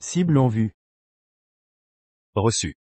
Cible en vue. Reçu.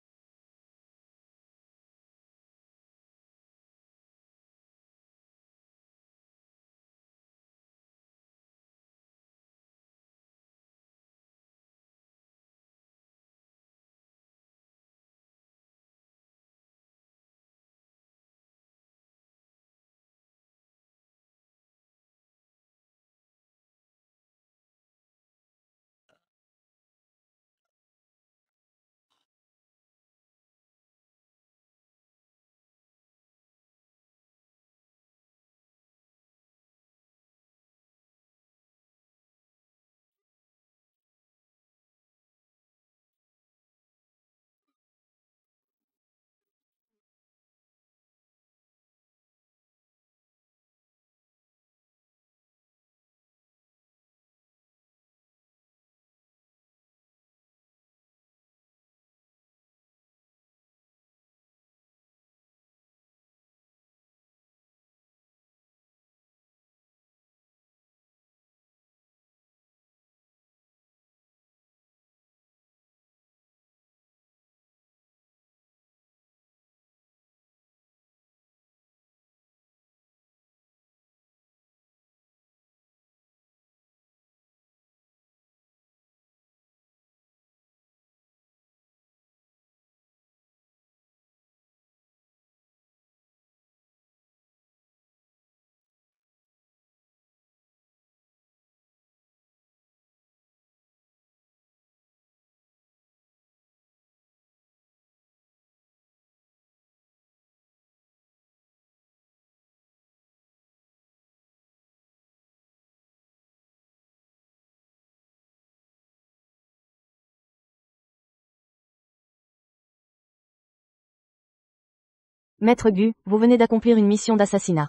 Maître Gu, vous venez d'accomplir une mission d'assassinat.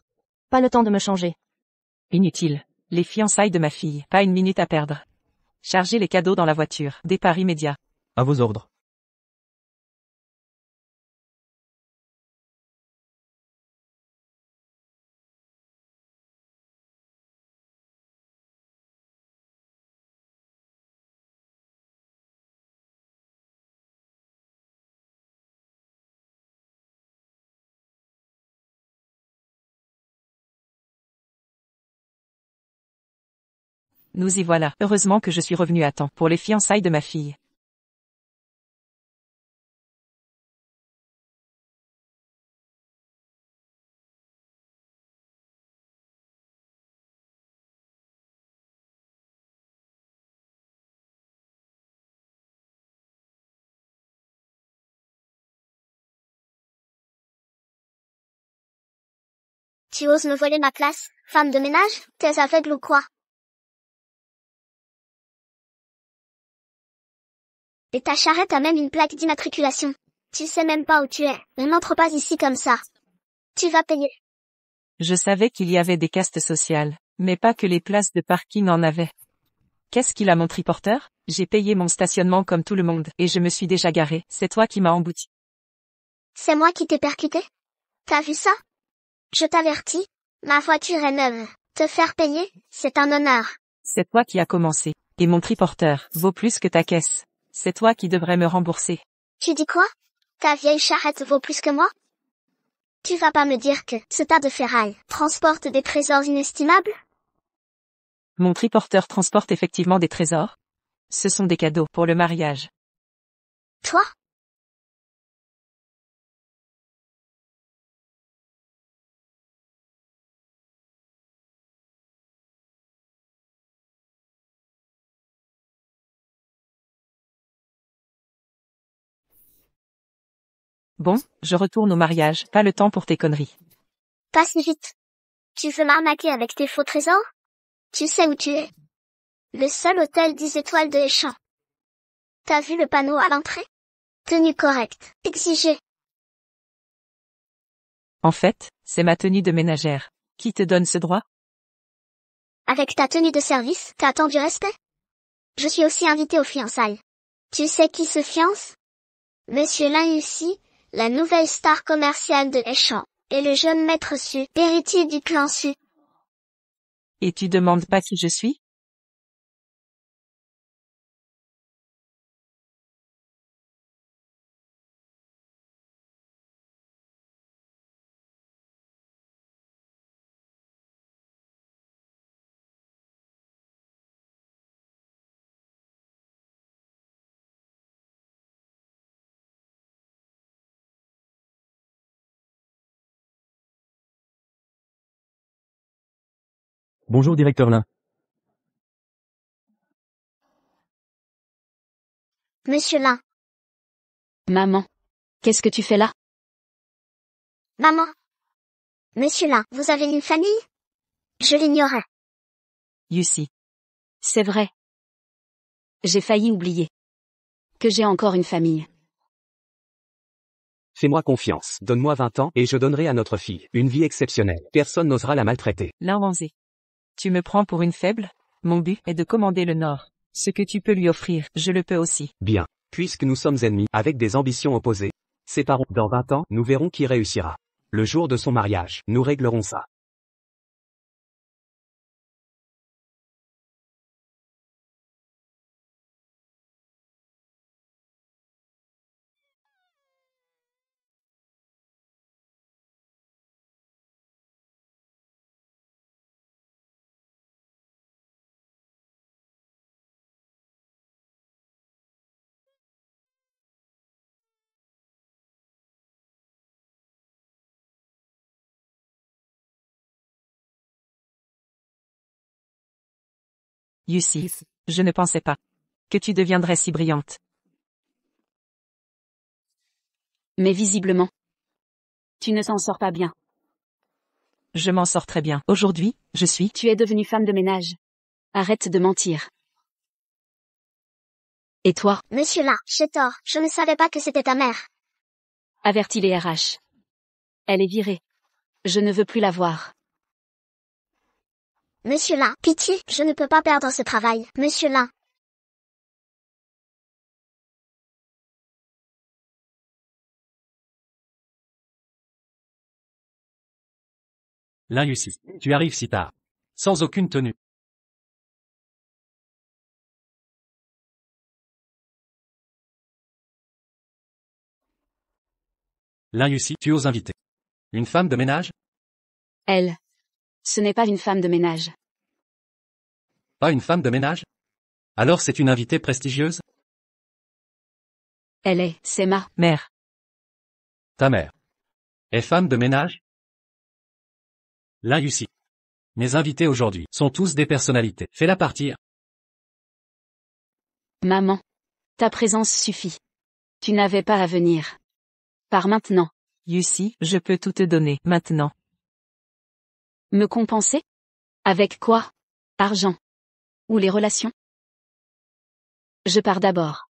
Pas le temps de me changer. Inutile. Les fiançailles de ma fille, pas une minute à perdre. Chargez les cadeaux dans la voiture. Départ immédiat. À vos ordres. Nous y voilà. Heureusement que je suis revenu à temps pour les fiançailles de ma fille. Tu oses me voler ma place, femme de ménage? T'es aveugle ou quoi? Et ta charrette a même une plaque d'immatriculation. Tu sais même pas où tu es. On n'entre pas ici comme ça. Tu vas payer. Je savais qu'il y avait des castes sociales, mais pas que les places de parking en avaient. Qu'est-ce qu'il a mon triporteur? J'ai payé mon stationnement comme tout le monde, et je me suis déjà garé. C'est toi qui m'as embouti. C'est moi qui t'ai percuté? T'as vu ça? Je t'avertis, ma voiture est neuve. Te faire payer, c'est un honneur. C'est toi qui as commencé. Et mon triporteur vaut plus que ta caisse. C'est toi qui devrais me rembourser. Tu dis quoi? Ta vieille charrette vaut plus que moi? Tu vas pas me dire que ce tas de ferraille transporte des trésors inestimables? Mon triporteur transporte effectivement des trésors. Ce sont des cadeaux pour le mariage. Toi? Bon, je retourne au mariage. Pas le temps pour tes conneries. Pas si vite. Tu veux m'arnaquer avec tes faux trésors? Tu sais où tu es. Le seul hôtel 10 étoiles de Échamps. T'as vu le panneau à l'entrée? Tenue correcte. Exigée. En fait, c'est ma tenue de ménagère. Qui te donne ce droit? Avec ta tenue de service, t'attends du respect? Je suis aussi invitée aux fiançailles. Tu sais qui se fiance? Monsieur Linussi, la nouvelle star commerciale de Échamps, et le jeune maître Su, héritier du clan Su. Et tu demandes pas qui je suis? Bonjour directeur Lin. Monsieur Lin. Maman. Qu'est-ce que tu fais là? Maman. Monsieur Lin, vous avez une famille? Je l'ignorais. Yusi. C'est vrai. J'ai failli oublier. Que j'ai encore une famille. Fais-moi confiance, donne-moi 20 ans et je donnerai à notre fille une vie exceptionnelle. Personne n'osera la maltraiter. L'Inwanzé. Tu me prends pour une faible? Mon but est de commander le Nord. Ce que tu peux lui offrir, je le peux aussi. Bien. Puisque nous sommes ennemis, avec des ambitions opposées, séparons. Dans 20 ans, nous verrons qui réussira. Le jour de son mariage, nous réglerons ça. Yusi. Je ne pensais pas que tu deviendrais si brillante. Mais visiblement. Tu ne t'en sors pas bien. Je m'en sors très bien. Aujourd'hui, je suis... Tu es devenue femme de ménage. Arrête de mentir. Et toi? Monsieur Lin, j'ai tort. Je ne savais pas que c'était ta mère. Avertis les RH. Elle est virée. Je ne veux plus la voir. Monsieur Lin, pitié, je ne peux pas perdre ce travail. Monsieur Lin. Lin Yusi. Tu arrives si tard. Sans aucune tenue. Lin Yusi, tu oses inviter une femme de ménage? Elle. Ce n'est pas une femme de ménage. Pas une femme de ménage? Alors c'est une invitée prestigieuse? C'est ma Mère. Ta mère est femme de ménage? Lin Yusi. Mes invités aujourd'hui sont tous des personnalités. Fais-la partir. maman. Ta présence suffit. Tu n'avais pas à venir. Pars maintenant. Yusi, je peux tout te donner, maintenant. Me compenser? Avec quoi? Argent. Ou les relations? Je pars d'abord.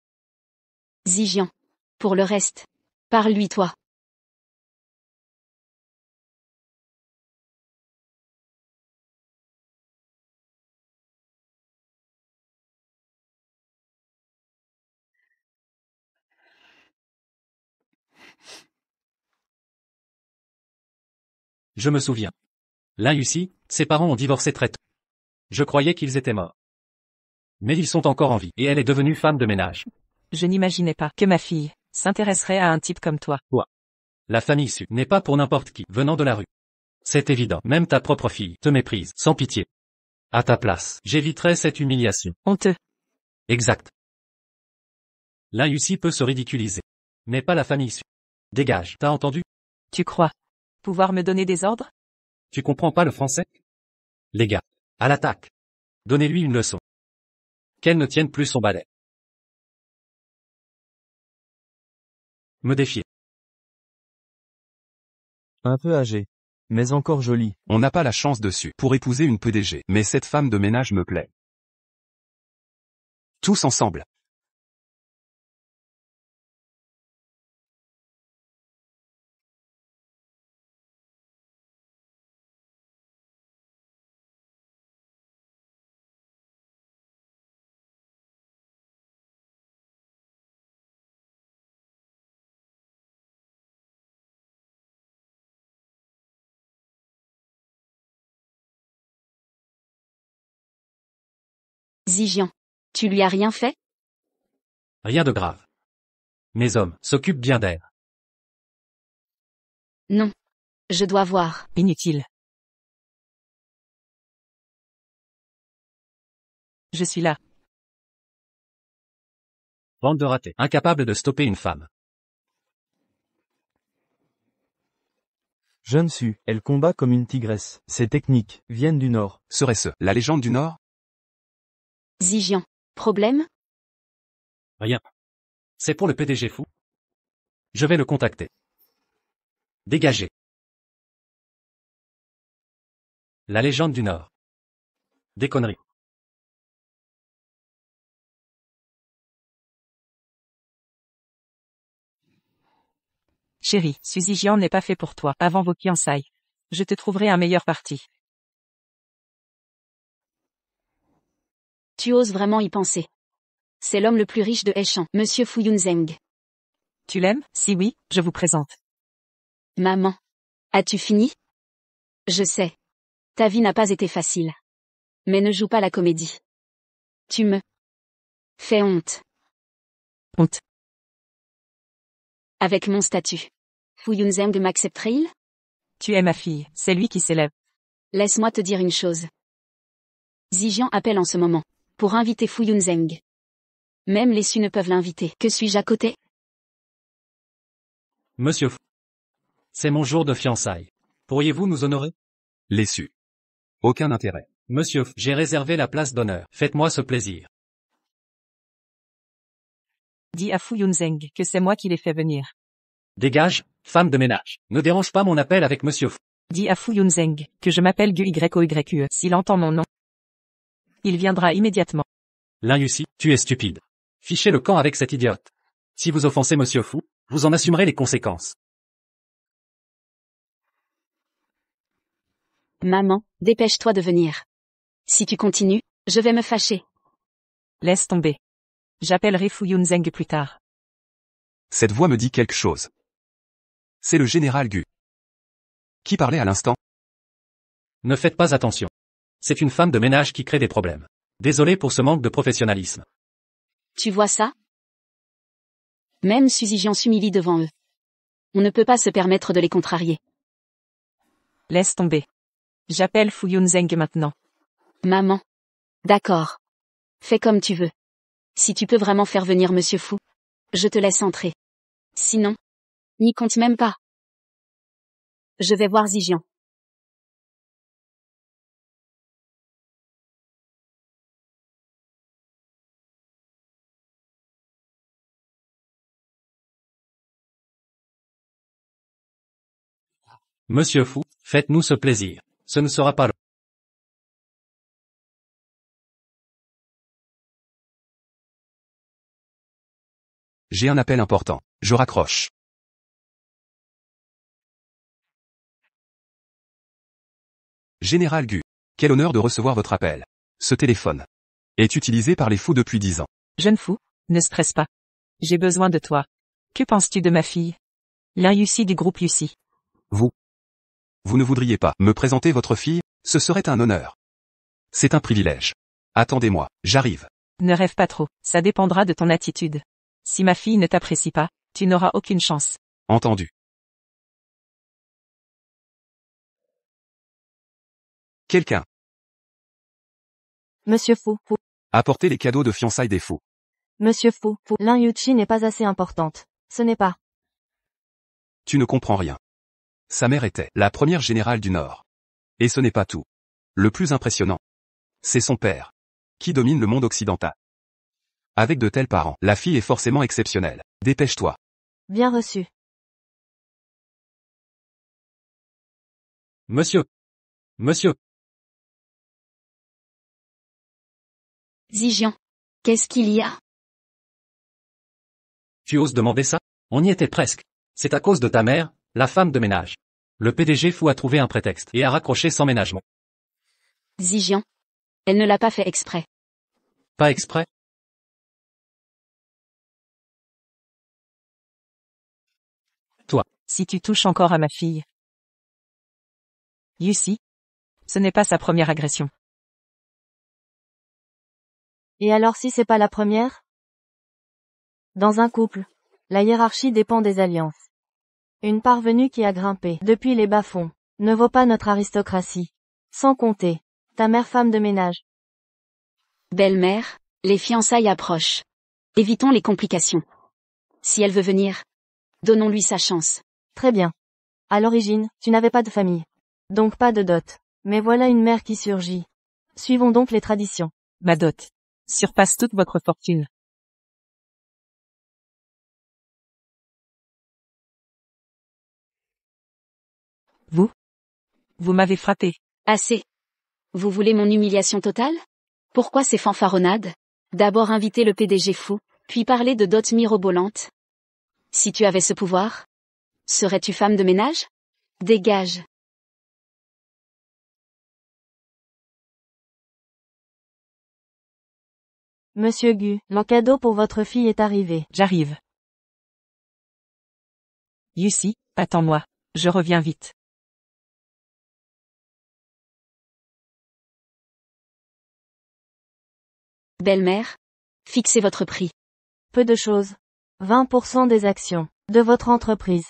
Zijian. Pour le reste. Parle-lui toi. Je me souviens. Lin Yusi, ses parents ont divorcé très tôt. Je croyais qu'ils étaient morts. Mais ils sont encore en vie, et elle est devenue femme de ménage. Je n'imaginais pas que ma fille s'intéresserait à un type comme toi. La famille Su n'est pas pour n'importe qui, venant de la rue. C'est évident, même ta propre fille te méprise, sans pitié. À ta place, j'éviterais cette humiliation. Honteux. Exact. Lin Yusi peut se ridiculiser. Mais pas la famille Su. Dégage, t'as entendu? Tu crois pouvoir me donner des ordres? Tu comprends pas le français? Les gars, à l'attaque. Donnez-lui une leçon. Qu'elle ne tienne plus son balai. Me défier. Un peu âgée, mais encore jolie. On n'a pas la chance dessus pour épouser une PDG, mais cette femme de ménage me plaît. Tous ensemble. Zijian. Tu lui as rien fait? Rien de grave. Mes hommes s'occupent bien d'elle. Non. Je dois voir. Inutile. Je suis là. Bande de ratés, incapable de stopper une femme. Jeune Su, elle combat comme une tigresse. Ses techniques viennent du Nord. Serait-ce la légende du Nord? Zijian. Problème? Rien. C'est pour le PDG fou. Je vais le contacter. Dégagez. La légende du Nord. Des conneries. Chérie, Suzy Jian n'est pas fait pour toi, avant vos fiançailles. Je te trouverai un meilleur parti. Tu oses vraiment y penser. C'est l'homme le plus riche de Heichan, Monsieur Fu Yunzeng. Tu l'aimes? Si oui, je vous présente. Maman. As-tu fini? Je sais. Ta vie n'a pas été facile. Mais ne joue pas la comédie. Tu me fais honte. Honte. Avec mon statut. Fu Yunzeng m'accepterait-il? Tu es ma fille, c'est lui qui s'élève. Laisse-moi te dire une chose. Zijian appelle en ce moment. Pour inviter Fu Yunzeng. Même les Su ne peuvent l'inviter. Que suis-je à côté? Monsieur Fu. C'est mon jour de fiançailles. Pourriez-vous nous honorer? Les Su. Aucun intérêt. Monsieur Fu, j'ai réservé la place d'honneur. Faites-moi ce plaisir. Dis à Fu Yunzeng que c'est moi qui l'ai fait venir. Dégage, femme de ménage. Ne dérange pas mon appel avec Monsieur Fu. Dis à Fu Yunzeng que je m'appelle Guyoyue. S'il entend mon nom, il viendra immédiatement. Lin Yusi, tu es stupide. Fichez le camp avec cette idiote. Si vous offensez Monsieur Fu, vous en assumerez les conséquences. Maman, dépêche-toi de venir. Si tu continues, je vais me fâcher. Laisse tomber. J'appellerai Fu Yunzeng plus tard. Cette voix me dit quelque chose. C'est le général Gu. Qui parlait à l'instant? Ne faites pas attention. C'est une femme de ménage qui crée des problèmes. Désolé pour ce manque de professionnalisme. Tu vois ça? Même Suzy Jian s'humilie devant eux. On ne peut pas se permettre de les contrarier. Laisse tomber. J'appelle Fu Yunzeng maintenant. Maman. D'accord. Fais comme tu veux. Si tu peux vraiment faire venir Monsieur Fu, je te laisse entrer. Sinon, n'y compte même pas. Je vais voir Zijian. Monsieur Fu, faites-nous ce plaisir. Ce ne sera pas long. J'ai un appel important. Je raccroche. Général Gu. Quel honneur de recevoir votre appel. Ce téléphone est utilisé par les fous depuis 10 ans. Jeune fou, ne stresse pas. J'ai besoin de toi. Que penses-tu de ma fille? Lin Yusi du groupe Yusi. Vous ne voudriez pas me présenter votre fille? Ce serait un honneur. C'est un privilège. Attendez-moi, j'arrive. Ne rêve pas trop, ça dépendra de ton attitude. Si ma fille ne t'apprécie pas, tu n'auras aucune chance. Entendu. Quelqu'un. Monsieur Fu, Apportez les cadeaux de fiançailles des fous. Monsieur Fu, Lin Yuchi n'est pas assez importante. Ce n'est pas. Tu ne comprends rien. Sa mère était la première générale du Nord. Et ce n'est pas tout. Le plus impressionnant, c'est son père, qui domine le monde occidental. Avec de tels parents, la fille est forcément exceptionnelle. Dépêche-toi. Bien reçu. Monsieur. Zijian. Qu'est-ce qu'il y a? Tu oses demander ça? On y était presque. C'est à cause de ta mère, la femme de ménage. Le PDG Fu a trouvé un prétexte et a raccroché sans ménagement. Zijian. Elle ne l'a pas fait exprès. Pas exprès? Toi. Si tu touches encore à ma fille. Yusi. Ce n'est pas sa première agression. Et alors si c'est pas la première? Dans un couple, la hiérarchie dépend des alliances. Une parvenue qui a grimpé depuis les bas-fonds ne vaut pas notre aristocratie. Sans compter ta mère femme de ménage. Belle-mère, les fiançailles approchent. Évitons les complications. Si elle veut venir, donnons-lui sa chance. Très bien. À l'origine, tu n'avais pas de famille. Donc pas de dot. Mais voilà une mère qui surgit. Suivons donc les traditions. Ma dot surpasse toute votre fortune. Vous m'avez frappé. Assez. Vous voulez mon humiliation totale? Pourquoi ces fanfaronnades? D'abord inviter le PDG fou, puis parler de dot mirobolante. Si tu avais ce pouvoir, serais-tu femme de ménage? Dégage. Monsieur Gu, mon cadeau pour votre fille est arrivé. J'arrive. Yusi, attends-moi. Je reviens vite. Belle-mère, fixez votre prix. Peu de choses. 20% des actions de votre entreprise.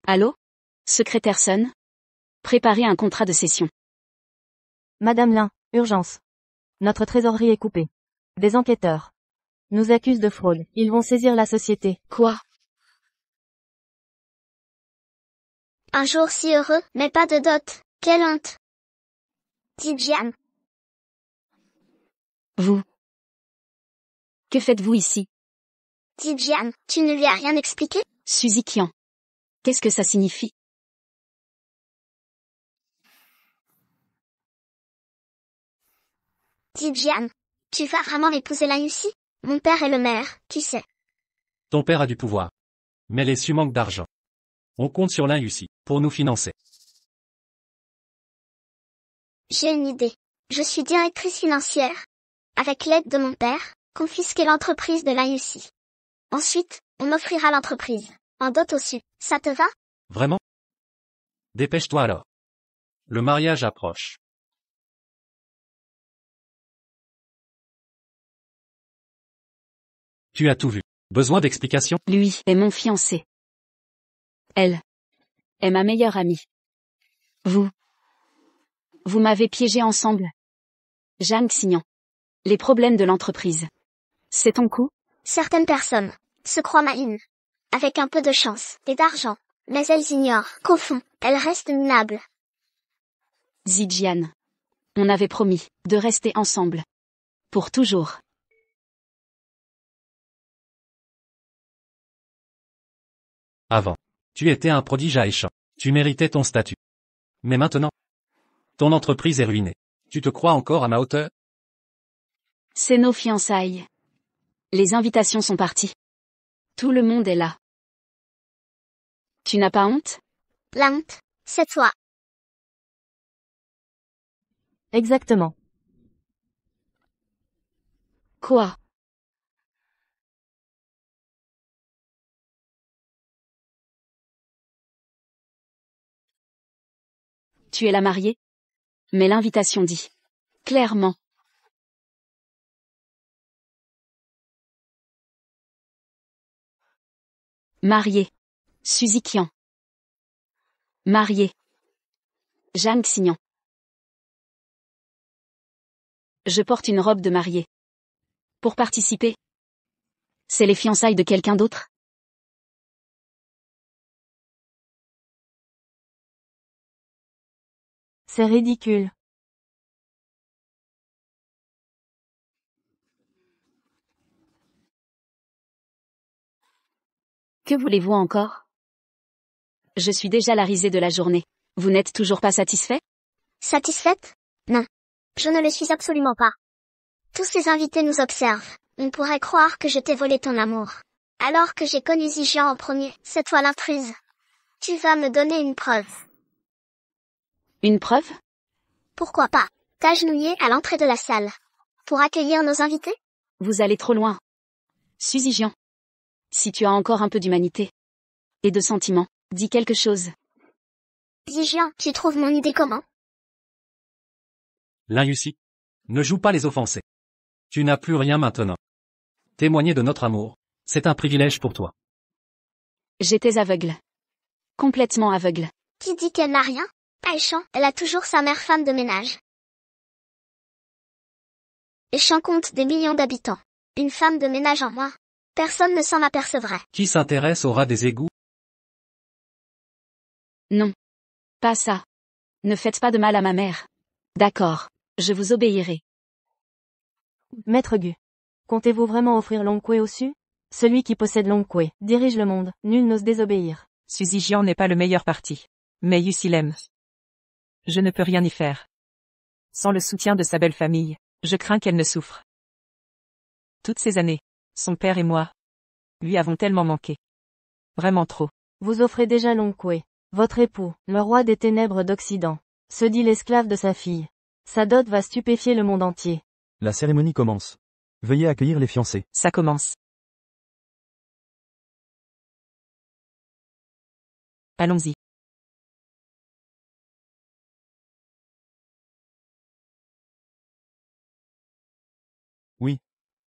Allô? Secrétaire Sun? Préparez un contrat de cession. Madame Lin, urgence. Notre trésorerie est coupée. Des enquêteurs nous accusent de fraude. Ils vont saisir la société. Quoi? Un jour si heureux, mais pas de dot. Quelle honte. Dit Jian. Vous. Que faites-vous ici? Dit Jian, tu ne lui as rien expliqué? Suzy Qian. Qu'est-ce que ça signifie? Dit Jian. Tu vas vraiment épouser la Yusi? Mon père est le maire, tu sais. Ton père a du pouvoir. Mais les Su manquent d'argent. On compte sur l'Inussi pour nous financer. J'ai une idée. Je suis directrice financière. Avec l'aide de mon père, confisquer l'entreprise de la Yusi. Ensuite, on m'offrira l'entreprise. En dot au-dessus. Ça te va? Vraiment? Dépêche-toi alors. Le mariage approche. Tu as tout vu. Besoin d'explications? Lui est mon fiancé. Elle est ma meilleure amie. Vous m'avez piégé ensemble. Zhang Xinyan. Les problèmes de l'entreprise. C'est ton coup? Certaines personnes se croient malines. Avec un peu de chance et d'argent. Mais elles ignorent qu'au fond, elles restent minables. Zijian. On avait promis de rester ensemble. Pour toujours. Avant. Tu étais un prodige à Aishan. Tu méritais ton statut. Mais maintenant, ton entreprise est ruinée. Tu te crois encore à ma hauteur? C'est nos fiançailles. Les invitations sont parties. Tout le monde est là. Tu n'as pas honte? La honte, c'est toi. Exactement. Quoi? Tu es la mariée? Mais l'invitation dit clairement. Mariée. Suzy Qian. Mariée. Zhang Xinyan. Je porte une robe de mariée. Pour participer. C'est les fiançailles de quelqu'un d'autre? C'est ridicule. Que voulez-vous encore? Je suis déjà la risée de la journée. Vous n'êtes toujours pas satisfait? Satisfaite? Non. Je ne le suis absolument pas. Tous ces invités nous observent. On pourrait croire que je t'ai volé ton amour. Alors que j'ai connu Zijian en premier, c'est toi l'intruse. Tu vas me donner une preuve. Une preuve? Pourquoi pas? T'agenouiller à l'entrée de la salle. Pour accueillir nos invités? Vous allez trop loin. Suzy Jian. Si tu as encore un peu d'humanité. Et de sentiment, dis quelque chose. Zijian, tu trouves mon idée comment? L'Inussi. Ne joue pas les offensés. Tu n'as plus rien maintenant. Témoigner de notre amour, c'est un privilège pour toi. J'étais aveugle. Complètement aveugle. Qui dit qu'elle n'a rien? Aishan, elle a toujours sa mère femme de ménage. Aishan compte des millions d'habitants. Une femme de ménage en moi. Personne ne s'en apercevrait. Qui s'intéresse au rat des égouts? Non. Pas ça. Ne faites pas de mal à ma mère. D'accord. Je vous obéirai. Maître Gu. Comptez-vous vraiment offrir Longquay au Su? Celui qui possède Longquay dirige le monde, nul n'ose désobéir. Suzy Jian n'est pas le meilleur parti. Mais Yusi l'aime. Je ne peux rien y faire. Sans le soutien de sa belle famille, je crains qu'elle ne souffre. Toutes ces années, son père et moi, lui avons tellement manqué. Vraiment trop. Vous offrez déjà Longquay. Votre époux, le roi des ténèbres d'Occident, se dit l'esclave de sa fille. Sa dot va stupéfier le monde entier. La cérémonie commence. Veuillez accueillir les fiancés. Ça commence. Allons-y. Oui.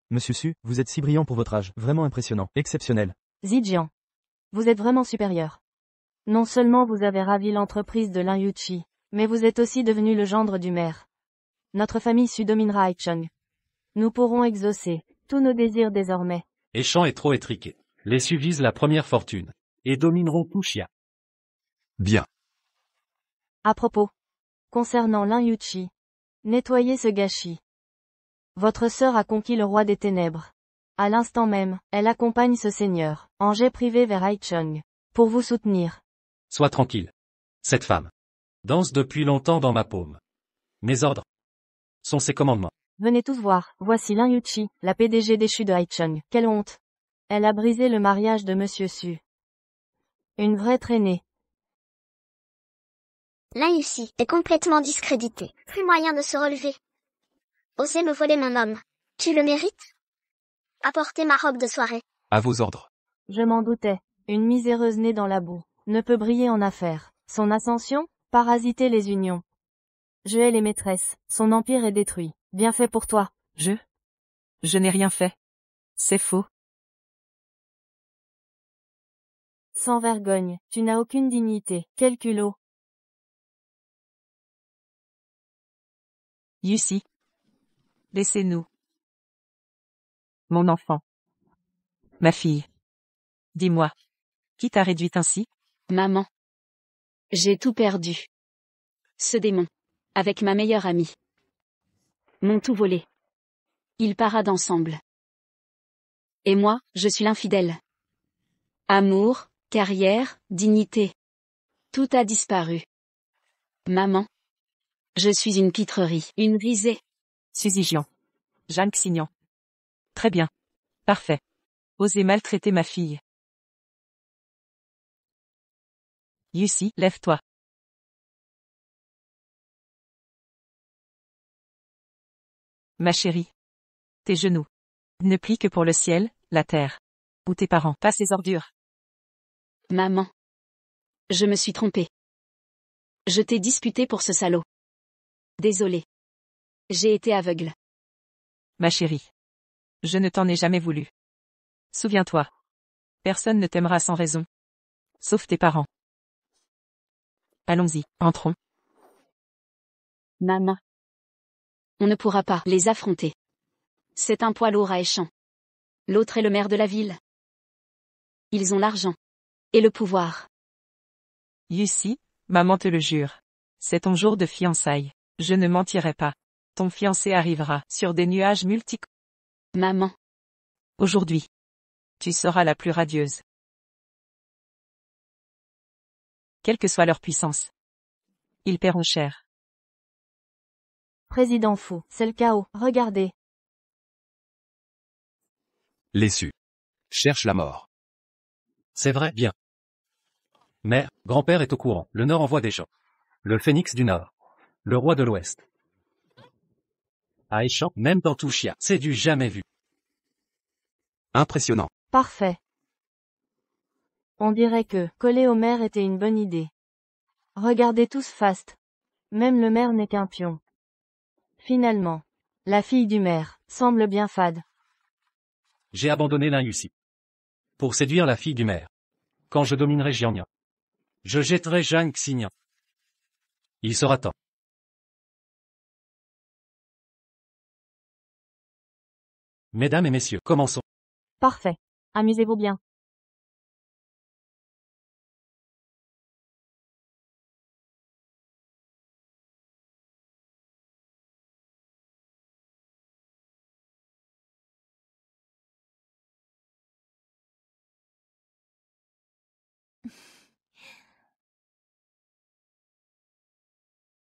Monsieur Su, vous êtes si brillant pour votre âge. Vraiment impressionnant. Exceptionnel. Zijian. Vous êtes vraiment supérieur. Non seulement vous avez ravi l'entreprise de Lin Yuchi, mais vous êtes aussi devenu le gendre du maire. Notre famille Su dominera Haicheng. Nous pourrons exaucer tous nos désirs désormais. Échan est trop étriqué. Les Su visent la première fortune. Et domineront tout Xia. Bien. À propos. Concernant Lin Yuchi. Nettoyez ce gâchis. Votre sœur a conquis le roi des ténèbres. À l'instant même, elle accompagne ce seigneur, en jet privé vers Haicheng, pour vous soutenir. Sois tranquille. Cette femme danse depuis longtemps dans ma paume. Mes ordres sont ses commandements. Venez tous voir, voici Lin Yuchi, la PDG déchue de Haicheng. Quelle honte. Elle a brisé le mariage de Monsieur Su. Une vraie traînée. Lin Yusi est complètement discrédité. Plus moyen de se relever. Osez me voler mon homme. Tu le mérites? Apportez ma robe de soirée. À vos ordres. Je m'en doutais. Une miséreuse née dans la boue, ne peut briller en affaires. Son ascension, parasiter les unions. Je hais les maîtresses, son empire est détruit. Bien fait pour toi. Je n'ai rien fait. C'est faux. Sans vergogne, tu n'as aucune dignité. Quel culot. Yusi. Laissez-nous. Mon enfant. Ma fille. Dis-moi. Qui t'a réduite ainsi? Maman. J'ai tout perdu. Ce démon. Avec ma meilleure amie. M'ont tout volé. Ils paradent ensemble. Et moi, je suis l'infidèle. Amour, carrière, dignité. Tout a disparu. Maman. Je suis une pitrerie, une risée. Suzy Jian. Jeanne Xignan. Très bien. Parfait. Osez maltraiter ma fille. Yusi, lève-toi. Ma chérie. Tes genoux. Ne plient que pour le ciel, la terre. Ou tes parents. Pas ces ordures. Maman. Je me suis trompée. Je t'ai disputé pour ce salaud. Désolée. J'ai été aveugle. Ma chérie. Je ne t'en ai jamais voulu. Souviens-toi. Personne ne t'aimera sans raison. Sauf tes parents. Allons-y, entrons. Maman. On ne pourra pas les affronter. C'est un poids lourd à Échan. L'autre est le maire de la ville. Ils ont l'argent. Et le pouvoir. Yusi, maman te le jure. C'est ton jour de fiançailles. Je ne mentirai pas. Ton fiancé arrivera sur des nuages multicolores. Maman. Aujourd'hui. Tu seras la plus radieuse. Quelle que soit leur puissance. Ils paieront cher. Président fou, c'est le chaos, regardez. Les Su cherchent la mort. C'est vrai, bien. Mère, grand-père est au courant. Le Nord envoie des gens. Le Phénix du Nord. Le roi de l'Ouest. À Échan, même dans tout Xia, c'est du jamais vu. Impressionnant. Parfait. On dirait que coller au maire était une bonne idée. Regardez tous Fast. Même le maire n'est qu'un pion. Finalement, la fille du maire semble bien fade. J'ai abandonné Lin Yusi. Pour séduire la fille du maire. Quand je dominerai Jiangnan. Je jetterai Zhang Xignan. Il sera temps. Mesdames et messieurs, commençons. Parfait. Amusez-vous bien.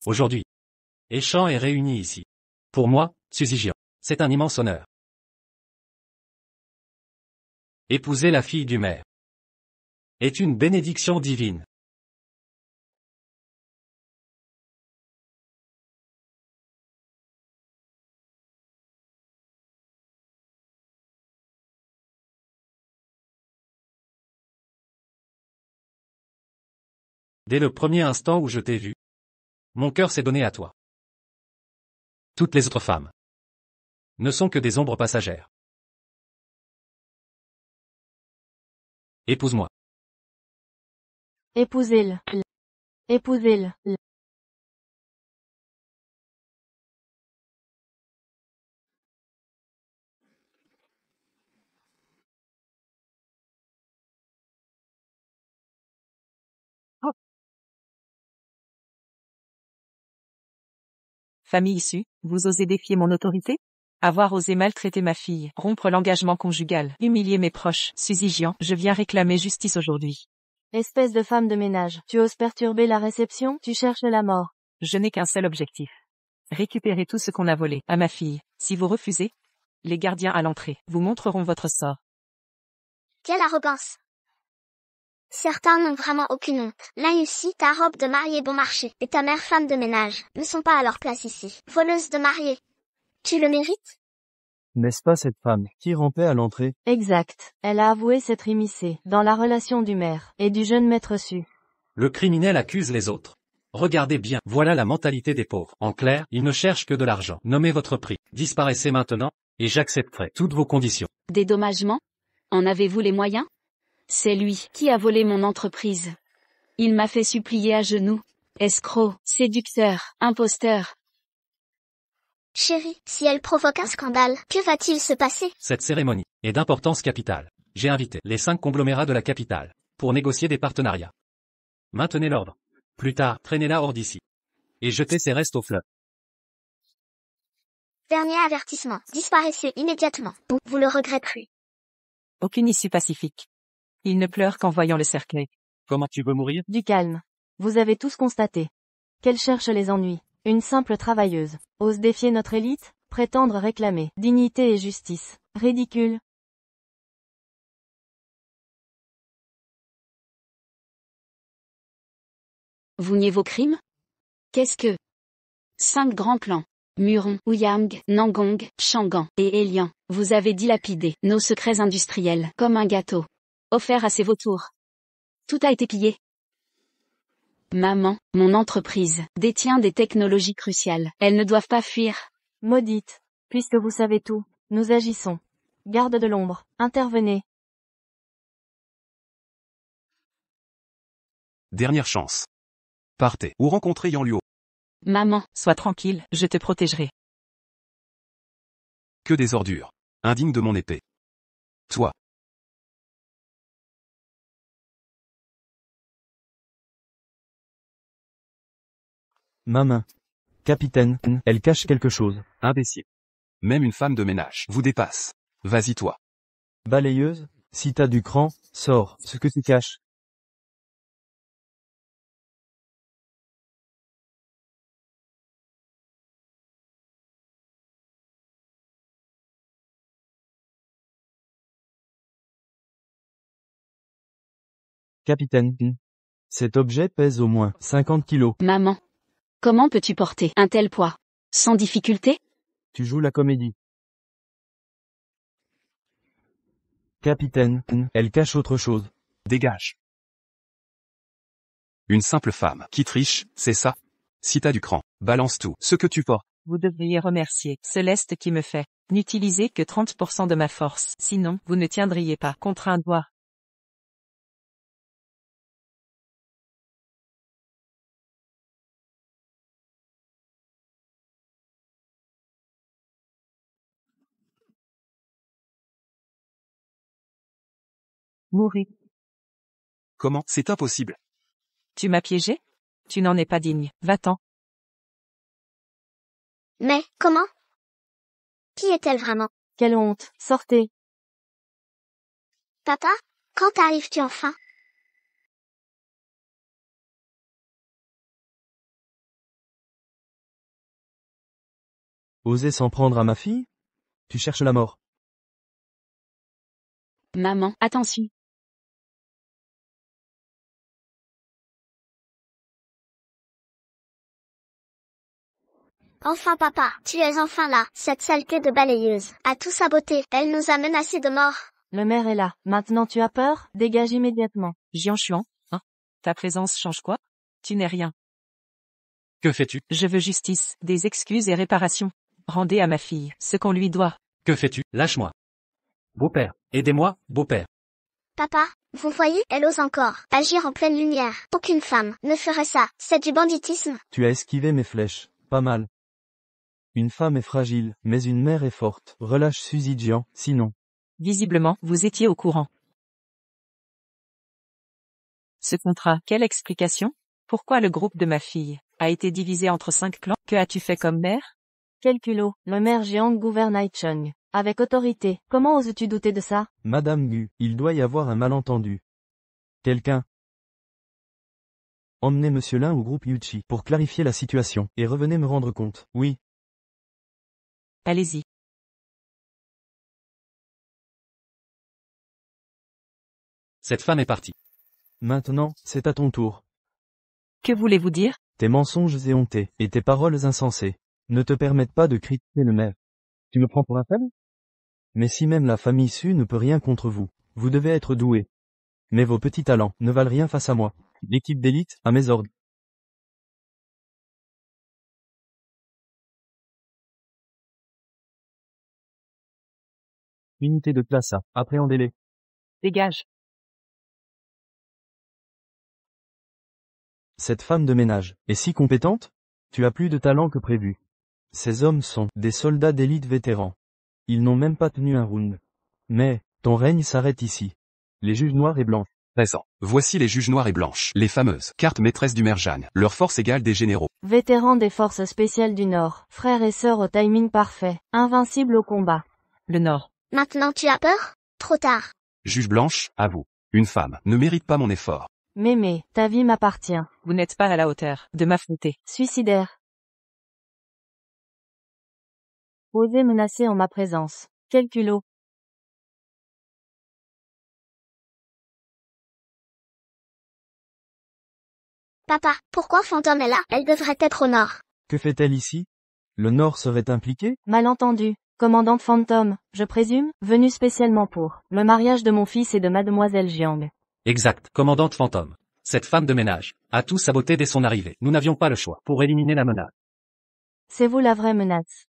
Aujourd'hui, Échamps est réuni ici. Pour moi, Suzy Gian, c'est un immense honneur. Épouser la fille du maire est une bénédiction divine. Dès le premier instant où je t'ai vu, mon cœur s'est donné à toi. Toutes les autres femmes ne sont que des ombres passagères. Épouse-moi. Épousez-le. Épousez-le. Famille issue, vous osez défier mon autorité? Avoir osé maltraiter ma fille, rompre l'engagement conjugal, humilier mes proches, Suzy Gian, je viens réclamer justice aujourd'hui. Espèce de femme de ménage. Tu oses perturber la réception? Tu cherches la mort. Je n'ai qu'un seul objectif. Récupérer tout ce qu'on a volé à ma fille. Si vous refusez, les gardiens à l'entrée vous montreront votre sort. Quelle arrogance. Certains n'ont vraiment aucune honte. Là ici, ta robe de mariée bon marché et ta mère femme de ménage ne sont pas à leur place ici. Voleuse de mariée. Tu le mérites? N'est-ce pas cette femme qui rampait à l'entrée? Exact. Elle a avoué s'être immiscée dans la relation du maire et du jeune maître Su. Le criminel accuse les autres. Regardez bien, voilà la mentalité des pauvres. En clair, ils ne cherchent que de l'argent. Nommez votre prix. Disparaissez maintenant, et j'accepterai toutes vos conditions. Dédommagement? En avez-vous les moyens? C'est lui qui a volé mon entreprise. Il m'a fait supplier à genoux. Escroc, séducteur, imposteur. Chérie, si elle provoque un scandale, que va-t-il se passer? Cette cérémonie est d'importance capitale. J'ai invité les 5 conglomérats de la capitale pour négocier des partenariats. Maintenez l'ordre. Plus tard, traînez-la hors d'ici. Et jetez ses restes au fleuve. Dernier avertissement. Disparaissez immédiatement. Ou vous le regretterez. Aucune issue pacifique. Il ne pleure qu'en voyant le cercueil. Comment tu veux mourir? Du calme. Vous avez tous constaté qu'elle cherche les ennuis. Une simple travailleuse. Ose défier notre élite, prétendre réclamer dignité et justice. Ridicule. Vous niez vos crimes? Qu'est-ce que 5 grands clans, Muron, Ouyang, Nangong, Shangan et Elian, vous avez dilapidé nos secrets industriels comme un gâteau offert à ces vautours. Tout a été pillé. Maman, mon entreprise détient des technologies cruciales. Elles ne doivent pas fuir. Maudite. Puisque vous savez tout, nous agissons. Garde de l'ombre, intervenez. Dernière chance. Partez ou rencontrez Yan Luo. Maman, Sois tranquille, je te protégerai. Que des ordures. Indigne de mon épée. Toi. Ma main. Capitaine, elle cache quelque chose. Imbécile. Même une femme de ménage vous dépasse. Vas-y toi. Balayeuse, si t'as du cran, sors ce que tu caches. Capitaine, cet objet pèse au moins 50 kilos. maman. Comment peux-tu porter un tel poids? Sans difficulté? Tu joues la comédie. Capitaine, elle cache autre chose. Dégage. Une simple femme qui triche, c'est ça? Si t'as du cran, balance tout ce que tu portes. Vous devriez remercier Céleste qui me fait n'utiliser que 30% de ma force. Sinon, vous ne tiendriez pas contre un doigt. Mourir. Comment? C'est impossible. Tu m'as piégé? Tu n'en es pas digne. Va-t'en. Mais, comment? Qui est-elle vraiment? Quelle honte. Sortez. Papa, quand arrives-tu enfin? Oser s'en prendre à ma fille? Tu cherches la mort. Maman, attention. Enfin papa, tu es enfin là. Cette saleté de balayeuse a tout saboté. Elle nous a menacés de mort. Le maire est là. Maintenant tu as peur? Dégage immédiatement. Jianchuan, hein? Ta présence change quoi? Tu n'es rien. Que fais-tu? Je veux justice, des excuses et réparations. Rendez à ma fille ce qu'on lui doit. Que fais-tu? Lâche-moi. Beau-père, aidez-moi, beau-père. Papa, vous voyez, elle ose encore agir en pleine lumière. Aucune femme ne ferait ça. C'est du banditisme. Tu as esquivé mes flèches. Pas mal. Une femme est fragile, mais une mère est forte. Relâche Suzy Jian, sinon. Visiblement, vous étiez au courant. Ce contrat, quelle explication? Pourquoi le groupe de ma fille a été divisé entre 5 clans? Que as-tu fait comme mère? Quel culot. Le maire Jiang gouverne Haicheng. Avec autorité. Comment oses-tu douter de ça? Madame Gu, il doit y avoir un malentendu. Quelqu'un. Emmenez Monsieur Lin au groupe Yuchi pour clarifier la situation, et revenez me rendre compte. Oui. Allez-y. Cette femme est partie. Maintenant, c'est à ton tour. Que voulez-vous dire? Tes mensonges éhontés, et tes paroles insensées, ne te permettent pas de critiquer le maire. Tu me prends pour un faible? Mais si même la famille Su ne peut rien contre vous, vous devez être doué. Mais vos petits talents ne valent rien face à moi. L'équipe d'élite, à mes ordres. Unité de classe A, appréhendez-les. Dégage. Cette femme de ménage est si compétente? Tu as plus de talent que prévu. Ces hommes sont des soldats d'élite vétérans. Ils n'ont même pas tenu un round. Mais, ton règne s'arrête ici. Les juges noirs et blancs. Présent. Voici les juges noirs et blanches, les fameuses cartes maîtresses du Merjan. Leur force égale des généraux. Vétérans des forces spéciales du Nord. Frères et sœurs au timing parfait. Invincibles au combat. Le Nord. Maintenant tu as peur? Trop tard. Juge blanche, à vous. Une femme ne mérite pas mon effort. Mémé, ta vie m'appartient. Vous n'êtes pas à la hauteur de m'affronter. Suicidaire. Osez menacer en ma présence. Quel culot. Papa, pourquoi Fantôme est là? Elle devrait être au nord. Que fait-elle ici? Le Nord serait impliqué? Malentendu. Commandante Phantom, je présume, venue spécialement pour le mariage de mon fils et de mademoiselle Jiang. Exact, commandante fantôme. Cette femme de ménage a tout saboté dès son arrivée. Nous n'avions pas le choix pour éliminer la menace. C'est vous la vraie menace.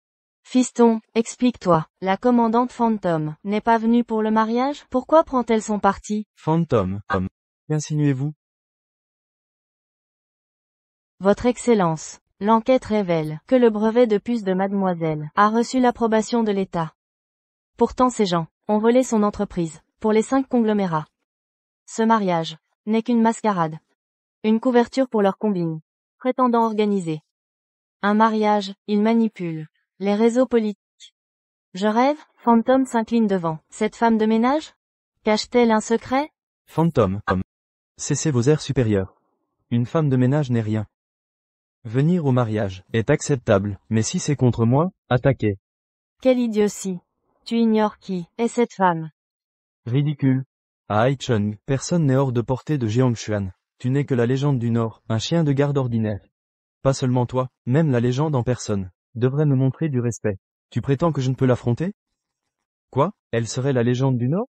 Fiston, explique-toi. La commandante Phantom n'est pas venue pour le mariage? Pourquoi prend-elle son parti? Phantom, homme. Qu'insinuez-vous? Votre Excellence, l'enquête révèle que le brevet de puce de mademoiselle a reçu l'approbation de l'État. Pourtant ces gens ont volé son entreprise pour les 5 conglomérats. Ce mariage n'est qu'une mascarade. Une couverture pour leur combine, prétendant organiser un mariage, ils manipulent les réseaux politiques. Je rêve, Phantom s'incline devant cette femme de ménage? Cache-t-elle un secret? Phantom, homme. Cessez vos airs supérieurs. Une femme de ménage n'est rien. Venir au mariage est acceptable, mais si c'est contre moi, attaquez. Quelle idiotie. Tu ignores qui est cette femme. Ridicule. À Haicheng, personne n'est hors de portée de Jiangshuan. Tu n'es que la légende du Nord, un chien de garde ordinaire. Pas seulement toi, même la légende en personne, devrait me montrer du respect. Tu prétends que je ne peux l'affronter? Quoi? Elle serait la légende du Nord?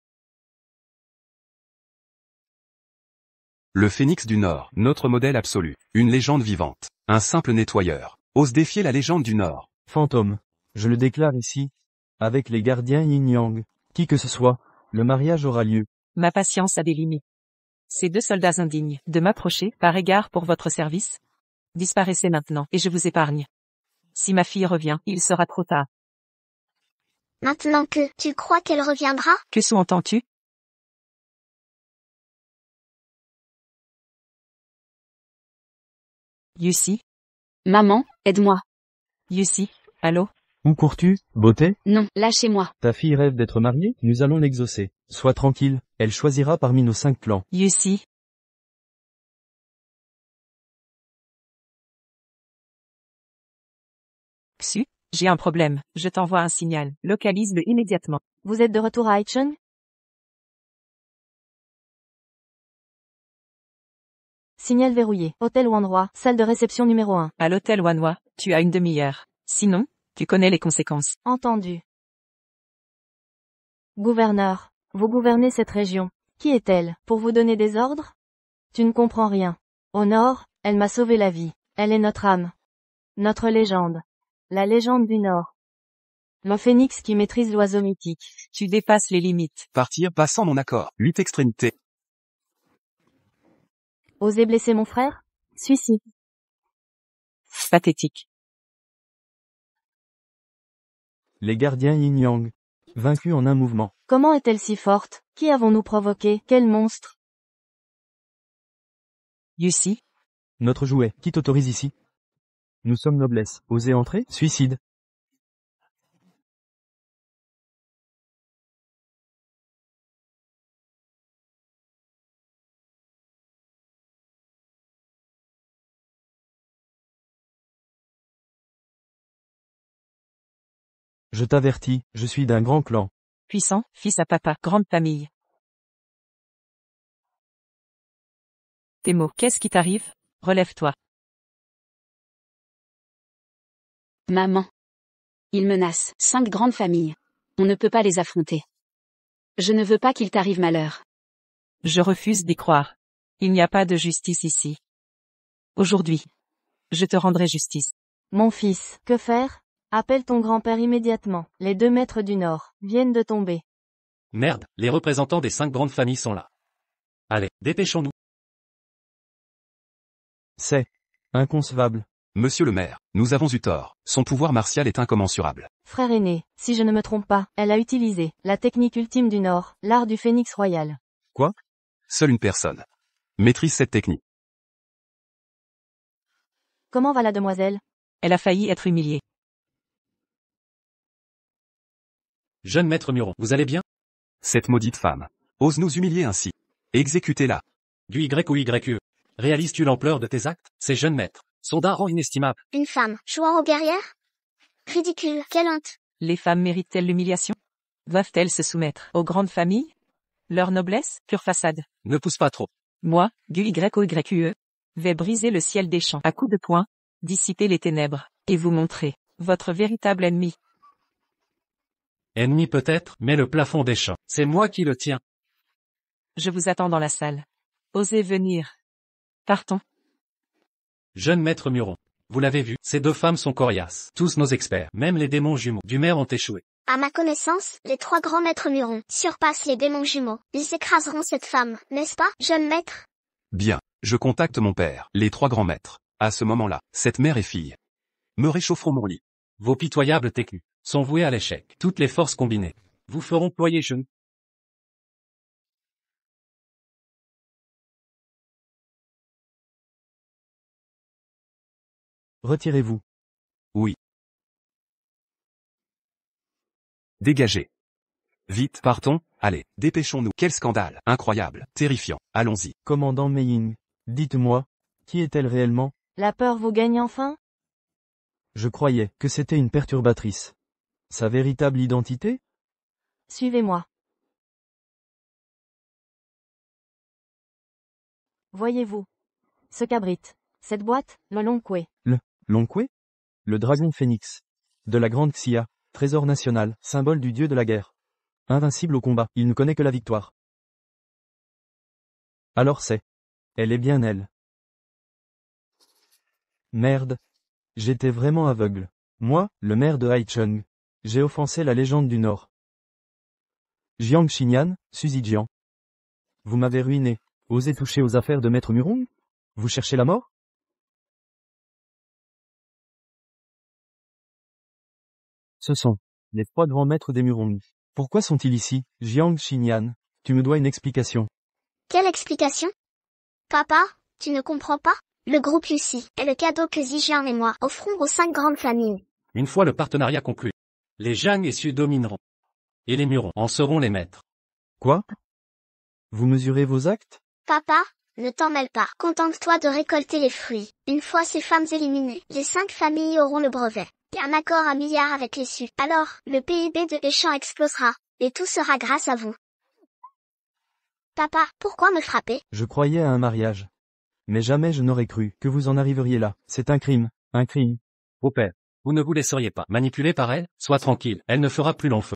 Le Phénix du Nord, notre modèle absolu. Une légende vivante. Un simple nettoyeur. Ose défier la légende du Nord. Fantôme. Je le déclare ici. Avec les gardiens Yin-Yang. Qui que ce soit, le mariage aura lieu. Ma patience a des limites. Ces 2 soldats indignes de m'approcher par égard pour votre service? Disparaissez maintenant et je vous épargne. Si ma fille revient, il sera trop tard. Maintenant que tu crois qu'elle reviendra? Que sous-entends-tu? Yusi, Maman, aide-moi. Yusi, allô? Où cours-tu, beauté? Non, lâchez-moi. Ta fille rêve d'être mariée, nous allons l'exaucer. Sois tranquille, elle choisira parmi nos 5 clans. Yusi. Xu, j'ai un problème, je t'envoie un signal, localise-le immédiatement. Vous êtes de retour à Haicheng? Signal verrouillé. Hôtel ou endroit, salle de réception numéro 1. À l'hôtel Wanhua, tu as une demi-heure. Sinon, tu connais les conséquences. Entendu. Gouverneur, vous gouvernez cette région. Qui est-elle, pour vous donner des ordres? Tu ne comprends rien. Au nord, elle m'a sauvé la vie. Elle est notre âme. Notre légende. La légende du Nord. Le phénix qui maîtrise l'oiseau mythique. Tu dépasses les limites. Partir pas sans mon accord. 8 extrémités. Osez blesser mon frère? Suicide. Pathétique. Les gardiens Yin-Yang. Vaincus en un mouvement. Comment est-elle si forte? Qui avons-nous provoqué? Quel monstre? Yusi, Notre jouet, qui t'autorise ici? Nous sommes noblesse. Osez entrer? Suicide. Je t'avertis, je suis d'un grand clan. puissant, fils à papa, grande famille. Temo, qu'est-ce qui t'arrive? Relève-toi. Maman. Ils menacent 5 grandes familles. On ne peut pas les affronter. Je ne veux pas qu'il t'arrive malheur. Je refuse d'y croire. Il n'y a pas de justice ici. Aujourd'hui, je te rendrai justice. Mon fils, que faire? Appelle ton grand-père immédiatement. Les 2 maîtres du Nord viennent de tomber. Merde, les représentants des 5 grandes familles sont là. Allez, dépêchons-nous. C'est inconcevable. Monsieur le maire, nous avons eu tort. Son pouvoir martial est incommensurable. Frère aîné, si je ne me trompe pas, elle a utilisé la technique ultime du Nord, l'art du phénix royal. Quoi? Seule une personne maîtrise cette technique. Comment va la demoiselle? Elle a failli être humiliée. Jeune maître Muron, vous allez bien? Cette maudite femme ose nous humilier ainsi. Exécutez-la. Du Y ou YE. Réalises-tu l'ampleur de tes actes? Ces jeunes maîtres sont d'un rang inestimable. Une femme, jouant aux guerrières? Ridicule, quelle honte. Les femmes méritent-elles l'humiliation? Doivent-elles se soumettre aux grandes familles? Leur noblesse, pure façade. Ne pousse pas trop. Moi, YE, vais briser le ciel des champs à coups de poing, dissiper les ténèbres, et vous montrer votre véritable ennemi. Ennemi peut-être, mais le plafond des champs, c'est moi qui le tiens. Je vous attends dans la salle. Osez venir. Partons. Jeune maître Muron. Vous l'avez vu, ces 2 femmes sont coriaces. Tous nos experts, même les démons jumeaux du maire ont échoué. À ma connaissance, les 3 grands maîtres Muron surpassent les démons jumeaux. Ils écraseront cette femme, n'est-ce pas, jeune maître? Bien, je contacte mon père, les 3 grands maîtres. À ce moment-là, cette mère et fille me réchaufferont mon lit. Vos pitoyables techniques sont voués à l'échec. Toutes les forces combinées vous feront ployer genoux. Retirez-vous. Oui. Dégagez. Vite, partons, allez, dépêchons-nous. Quel scandale, incroyable, terrifiant, allons-y. Commandant Meiying, dites-moi, qui est-elle réellement? La peur vous gagne enfin? Je croyais que c'était une perturbatrice. Sa véritable identité? Suivez-moi. Voyez-vous. Ce cabrite. Cette boîte, le Longkwe. Longkwe? Le dragon phénix. De la grande Xia, trésor national, symbole du dieu de la guerre. Invincible au combat, il ne connaît que la victoire. Alors c'est. Elle est bien elle. Merde. J'étais vraiment aveugle. Moi, le maire de Haicheng. J'ai offensé la légende du Nord. Jiang Xinyan, Suzy Jiang. Vous m'avez ruiné. Osez toucher aux affaires de Maître Muron? Vous cherchez la mort? Ce sont les 3 grands maîtres des Murong. Pourquoi sont-ils ici? Jiang Xinyan, tu me dois une explication. Quelle explication? Papa, tu ne comprends pas? Le groupe Lucie est le cadeau que Zijian et moi offrons aux 5 grandes familles. Une fois le partenariat conclu, les Zhang et Su domineront. Et les Muron en seront les maîtres. Quoi? Vous mesurez vos actes? Papa, ne t'en mêle pas. Contente-toi de récolter les fruits. Une fois ces femmes éliminées, les 5 familles auront le brevet. Et un accord à milliards avec les Su. Alors, le PIB de Échamps explosera. Et tout sera grâce à vous. Papa, pourquoi me frapper? Je croyais à un mariage. Mais jamais je n'aurais cru que vous en arriveriez là. C'est un crime. Un crime. Beau-père, vous ne vous laisseriez pas manipuler par elle? Sois tranquille, elle ne fera plus long feu.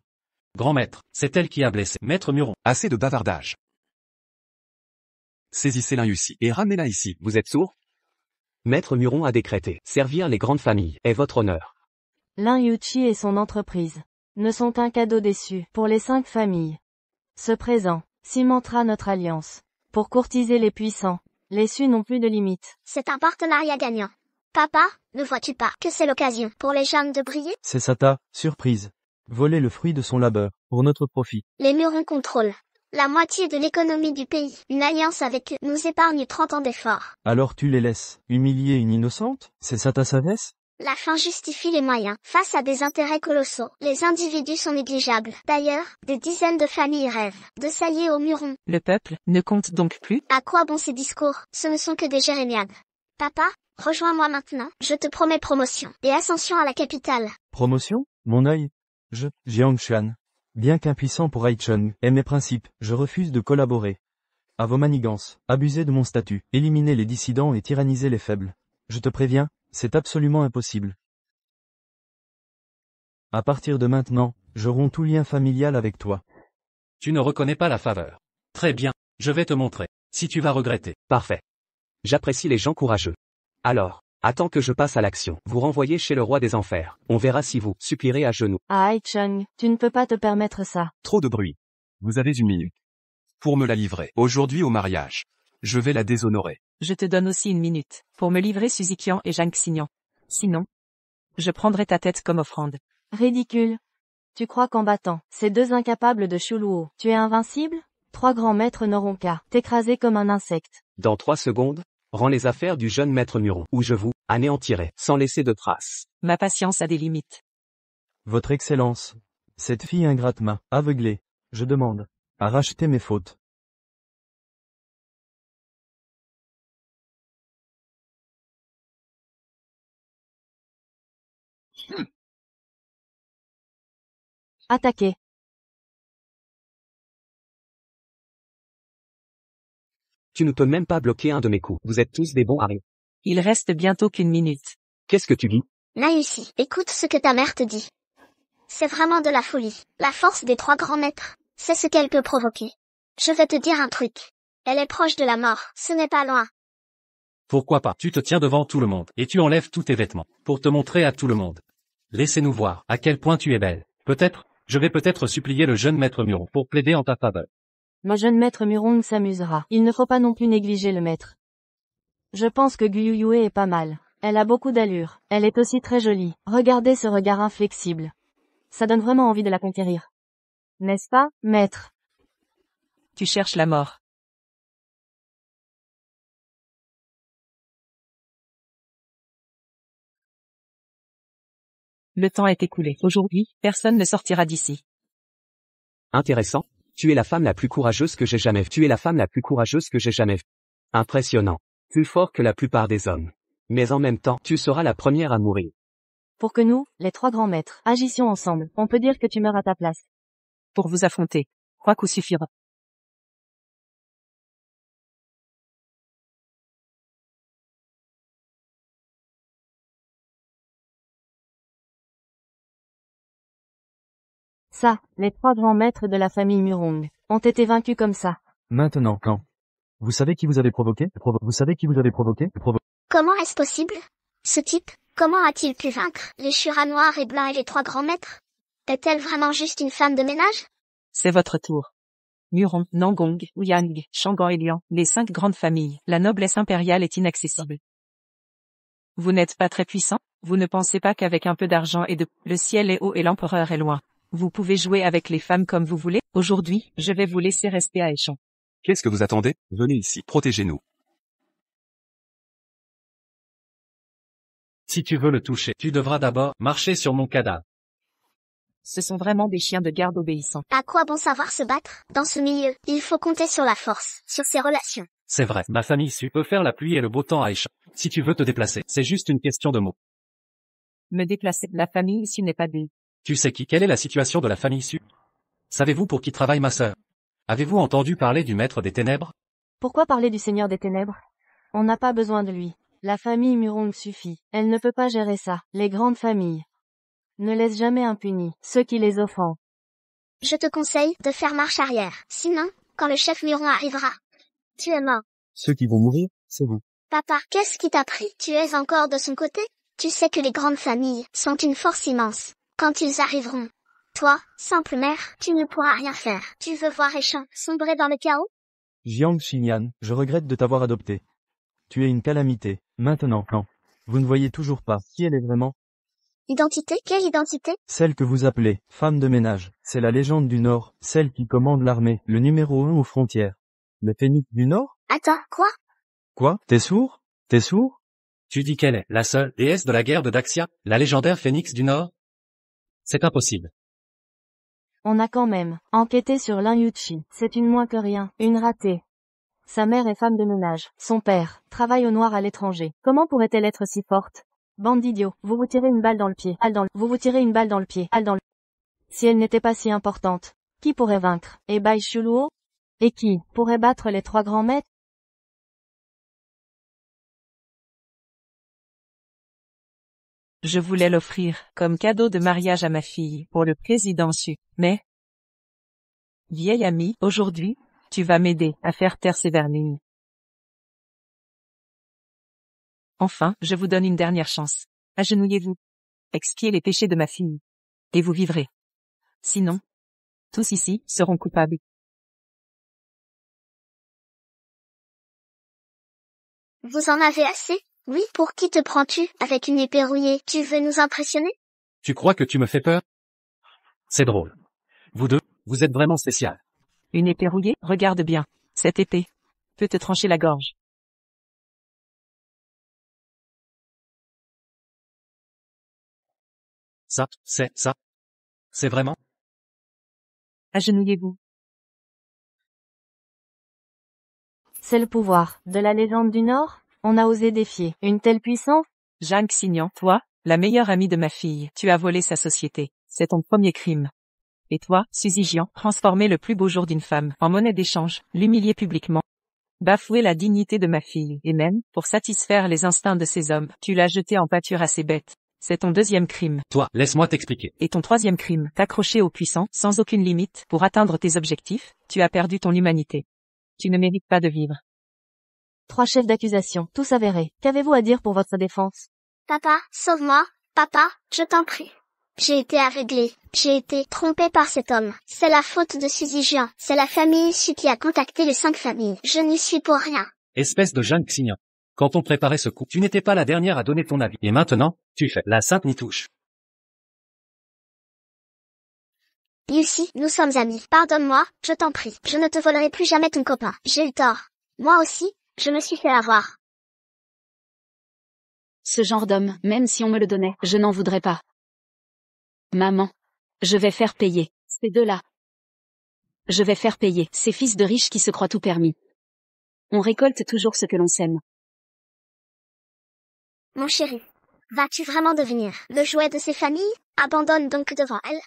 Grand maître, c'est elle qui a blessé Maître Muron. Assez de bavardage. Saisissez Lin Yuxi et ramenez-la ici. Vous êtes sourd? Maître Muron a décrété, servir les grandes familles est votre honneur. Lin Yuchi et son entreprise ne sont qu'un cadeau déçu pour les 5 familles. Ce présent cimentera notre alliance. Pour courtiser les puissants, les Su n'ont plus de limites. C'est un partenariat gagnant. Papa, ne vois-tu pas que c'est l'occasion pour les jeunes de briller? C'est Sata, surprise. Voler le fruit de son labeur, pour notre profit. Les Muron contrôlent la moitié de l'économie du pays. Une alliance avec eux nous épargne 30 ans d'efforts. Alors tu les laisses humilier une innocente? C'est ça ta sagesse? La fin justifie les moyens. Face à des intérêts colossaux, les individus sont négligeables. D'ailleurs, des dizaines de familles rêvent de s'allier aux Muron. Le peuple ne compte donc plus? À quoi bon ces discours? Ce ne sont que des jérémiades. Papa, rejoins-moi maintenant. Je te promets promotion et ascension à la capitale. Promotion? Mon œil? Jiang Xuan. Bien qu'impuissant pour Haicheng et mes principes, je refuse de collaborer. À vos manigances, abuser de mon statut, éliminer les dissidents et tyranniser les faibles. Je te préviens, c'est absolument impossible. À partir de maintenant, je romps tout lien familial avec toi. Tu ne reconnais pas la faveur. Très bien, je vais te montrer. Si tu vas regretter. Parfait. J'apprécie les gens courageux. Alors, attends que je passe à l'action. Vous renvoyez chez le roi des enfers. On verra si vous supplierez à genoux. Ah Haicheng, tu ne peux pas te permettre ça. Trop de bruit. Vous avez 1 minute. Pour me la livrer. Aujourd'hui au mariage. Je vais la déshonorer. Je te donne aussi 1 minute, pour me livrer Suzikian et Zhang Xignan. Sinon, je prendrai ta tête comme offrande. Ridicule. Tu crois qu'en battant ces 2 incapables de Shuluo, tu es invincible? 3 grands maîtres n'auront qu'à t'écraser comme un insecte. Dans 3 secondes, rends les affaires du jeune maître Muron, ou je vous anéantirai, sans laisser de traces. Ma patience a des limites. Votre Excellence, cette fille ingrate m'a aveuglé. Je demande à racheter mes fautes. Attaquez. Tu ne peux même pas bloquer un de mes coups. Vous êtes tous des bons à rien. Il reste bientôt qu'1 minute. Qu'est-ce que tu dis? Naïsi, écoute ce que ta mère te dit. C'est vraiment de la folie. La force des 3 grands maîtres, c'est ce qu'elle peut provoquer. Je vais te dire un truc. Elle est proche de la mort, ce n'est pas loin. Pourquoi pas? Tu te tiens devant tout le monde, et tu enlèves tous tes vêtements, pour te montrer à tout le monde. Laissez-nous voir à quel point tu es belle. Je vais peut-être supplier le jeune maître Muron pour plaider en ta faveur. Ma jeune maître Muron s'amusera. Il ne faut pas non plus négliger le maître. Je pense que Guyuyue est pas mal. Elle a beaucoup d'allure. Elle est aussi très jolie. Regardez ce regard inflexible. Ça donne vraiment envie de la conquérir. N'est-ce pas, maître? Tu cherches la mort. Le temps est écoulé. Aujourd'hui, personne ne sortira d'ici. Intéressant. Tu es la femme la plus courageuse que j'ai jamais vue. Tu es la femme la plus courageuse que j'ai jamais vue. Impressionnant. Plus fort que la plupart des hommes. Mais en même temps, tu seras la première à mourir. Pour que nous, les 3 grands maîtres, agissions ensemble, on peut dire que tu meurs à ta place. Pour vous affronter, crois coup suffira. Ça, les 3 grands maîtres de la famille Murong, ont été vaincus comme ça. Maintenant, quand? Vous savez qui vous avez provoqué? Vous savez qui vous avez provoqué? Comment est-ce possible? Ce type, comment a-t-il pu vaincre les Shura noirs et blancs et les 3 grands maîtres? Est-elle vraiment juste une femme de ménage? C'est votre tour. Muron, Nangong, Ouyang, Shangan et Lian, les 5 grandes familles, la noblesse impériale est inaccessible. Vous n'êtes pas très puissant? Vous ne pensez pas qu'avec un peu d'argent et le ciel est haut et l'empereur est loin. Vous pouvez jouer avec les femmes comme vous voulez. Aujourd'hui, je vais vous laisser rester à Échamps. Qu'est-ce que vous attendez? Venez ici, protégez-nous. Si tu veux le toucher, tu devras d'abord marcher sur mon cadavre. Ce sont vraiment des chiens de garde obéissants. À quoi bon savoir se battre? Dans ce milieu, il faut compter sur la force, sur ses relations. C'est vrai, ma famille issue peut faire la pluie et le beau temps à Aïcha. Si tu veux te déplacer, c'est juste une question de mots. Me déplacer de la famille ici n'est pas dit. Tu sais qui? Quelle est la situation de la famille issue? Savez-vous pour qui travaille ma sœur? Avez-vous entendu parler du maître des ténèbres? Pourquoi parler du Seigneur des Ténèbres? On n'a pas besoin de lui. La famille Murong suffit. Elle ne peut pas gérer ça. Les grandes familles ne laissent jamais impunis ceux qui les offendent. Je te conseille de faire marche arrière. Sinon, quand le chef Muron arrivera, tu es mort. Ceux qui vont mourir, c'est vous. Papa, qu'est-ce qui t'a pris? Tu es encore de son côté? Tu sais que les grandes familles sont une force immense. Quand ils arriveront, toi, simple mère, tu ne pourras rien faire. Tu veux voir Aishan sombrer dans le chaos? Jiang Xinyan, je regrette de t'avoir adopté. Tu es une calamité. Maintenant, quand vous ne voyez toujours pas qui elle est vraiment, Identité? Quelle identité? celle que vous appelez femme de ménage, c'est la légende du Nord, celle qui commande l'armée, le numéro 1 aux frontières. Le phénix du Nord? Attends, quoi? Quoi? T'es sourd? T'es sourd? Tu dis qu'elle est la seule déesse de la guerre de Daxia, la légendaire phénix du Nord? C'est impossible. On a quand même enquêté sur Lin Yuchi. C'est une moins que rien, une ratée. Sa mère est femme de ménage. Son père travaille au noir à l'étranger. Comment pourrait-elle être si forte? Bande d'idiots, vous vous tirez une balle dans le pied. Vous vous tirez une balle dans le pied. Si elle n'était pas si importante, qui pourrait vaincre? Et Bai Shuluo? Et qui pourrait battre les trois grands maîtres? Je voulais l'offrir comme cadeau de mariage à ma fille pour le président Su. Mais, vieil ami, aujourd'hui, tu vas m'aider à faire taire ces vermines. Enfin, je vous donne une dernière chance. Agenouillez-vous. Expiez les péchés de ma fille. Et vous vivrez. Sinon, tous ici seront coupables. Vous en avez assez? Oui, pour qui te prends-tu avec une épée rouillée? Tu veux nous impressionner? Tu crois que tu me fais peur? C'est drôle. Vous deux, vous êtes vraiment spécial. Une épée rouillée? Regarde bien. Cette épée peut te trancher la gorge. Ça. C'est vraiment? Agenouillez-vous. C'est le pouvoir de la légende du Nord? On a osé défier une telle puissance? Zhang Xinyan, toi, la meilleure amie de ma fille, tu as volé sa société. C'est ton premier crime. Et toi, Suzy Jian, transformer le plus beau jour d'une femme en monnaie d'échange, l'humilier publiquement. Bafouer la dignité de ma fille, et même, pour satisfaire les instincts de ces hommes, tu l'as jeté en pâture à ces bêtes. C'est ton deuxième crime. Toi, laisse-moi t'expliquer. Et ton troisième crime, t'accrocher aux puissants, sans aucune limite, pour atteindre tes objectifs, tu as perdu ton humanité. Tu ne mérites pas de vivre. 3 chefs d'accusation, tous avérés. Qu'avez-vous à dire pour votre défense? Papa, sauve-moi. Papa, je t'en prie. J'ai été aveuglée. J'ai été trompée par cet homme. C'est la faute de Suzy Jian. C'est la famille issue qui a contacté les 5 familles. Je n'y suis pour rien. Espèce de Zhang Xinyan. Quand on préparait ce coup, tu n'étais pas la dernière à donner ton avis. Et maintenant, tu fais la sainte nitouche. Lucie, nous sommes amis. Pardonne-moi, je t'en prie. Je ne te volerai plus jamais ton copain. J'ai eu tort. Moi aussi, je me suis fait avoir. Ce genre d'homme, même si on me le donnait, je n'en voudrais pas. Maman. Je vais faire payer ces deux-là. Je vais faire payer ces fils de riches qui se croient tout permis. On récolte toujours ce que l'on sème. Mon chéri, vas-tu vraiment devenir le jouet de ces familles? Abandonne donc devant elle.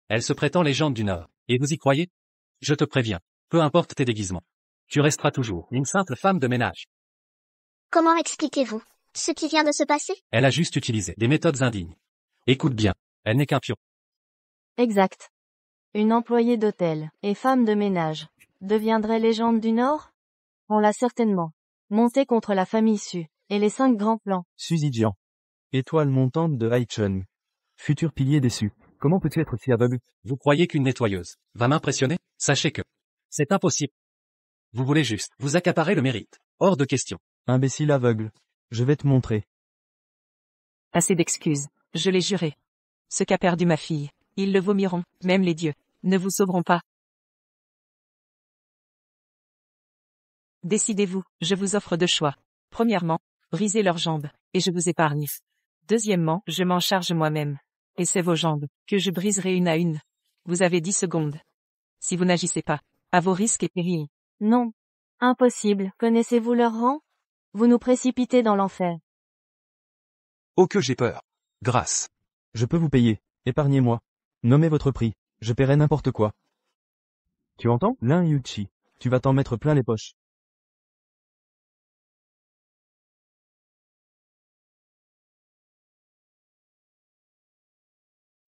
Elle se prétend légende du Nord. Et vous y croyez? Je te préviens. Peu importe tes déguisements. Tu resteras toujours une simple femme de ménage. Comment expliquez-vous ce qui vient de se passer? Elle a juste utilisé des méthodes indignes. Écoute bien, elle n'est qu'un pion. Exact. Une employée d'hôtel et femme de ménage deviendrait légende du Nord? On l'a certainement montée contre la famille Su et les 5 grands plans. Suzy Jian. Étoile montante de Haichun. Futur pilier déçu. Comment peux-tu être si aveugle? Vous croyez qu'une nettoyeuse va m'impressionner? Sachez que c'est impossible. Vous voulez juste vous accaparer le mérite. Hors de question. Imbécile aveugle. Je vais te montrer. Assez d'excuses. Je l'ai juré. Ce qu'a perdu ma fille, ils le vomiront, même les dieux ne vous sauveront pas. Décidez-vous, je vous offre 2 choix. Premièrement, brisez leurs jambes, et je vous épargne. Deuxièmement, je m'en charge moi-même. Et c'est vos jambes, que je briserai une à une. Vous avez 10 secondes. Si vous n'agissez pas, à vos risques et périls. Non. Impossible. Connaissez-vous leur rang? Vous nous précipitez dans l'enfer. Oh que j'ai peur. Grâce. Je peux vous payer. Épargnez-moi. Nommez votre prix. Je paierai n'importe quoi. Tu entends? Lin Yuchi. Tu vas t'en mettre plein les poches.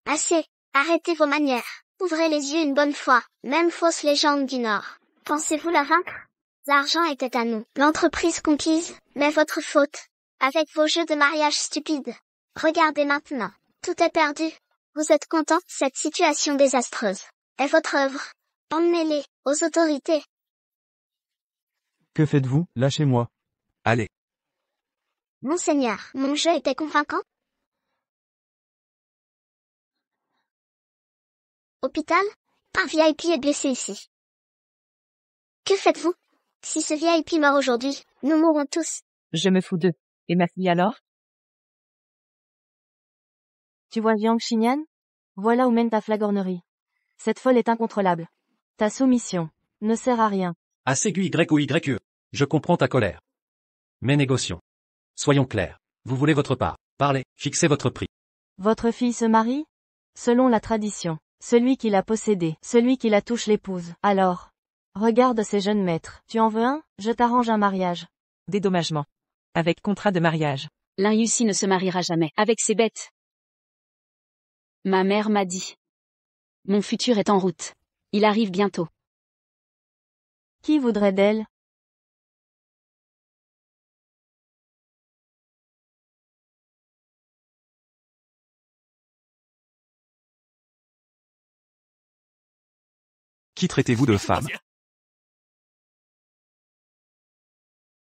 Assez. Arrêtez vos manières. Ouvrez les yeux une bonne fois. Même fausse légende du Nord. Pensez-vous la vaincre? L'argent était à nous. L'entreprise conquise, mais votre faute. Avec vos jeux de mariage stupides. Regardez maintenant. Tout est perdu. Vous êtes content? Cette situation désastreuse est votre œuvre. Emmenez-les aux autorités. Que faites-vous? Lâchez-moi. Allez. Monseigneur, mon jeu était convaincant? Hôpital? Un VIP est blessé ici. Que faites-vous? Si ce VIP meurt aujourd'hui, nous mourrons tous. Je me fous d'eux. Et ma fille alors? Tu vois Yang Xinyan? Voilà où mène ta flagornerie. Cette folle est incontrôlable. Ta soumission ne sert à rien. Assez Y ou YE. Je comprends ta colère. Mais négocions. Soyons clairs. Vous voulez votre part. Parlez, fixez votre prix. Votre fille se marie? Selon la tradition. Celui qui l'a possédée, celui qui la touche l'épouse. Alors, regarde ces jeunes maîtres. Tu en veux un? Je t'arrange un mariage. Dédommagement. Avec contrat de mariage. Lin Yuxi ne se mariera jamais avec ces bêtes. Ma mère m'a dit. Mon futur est en route. Il arrive bientôt. Qui voudrait d'elle? Qui traitez-vous de femme?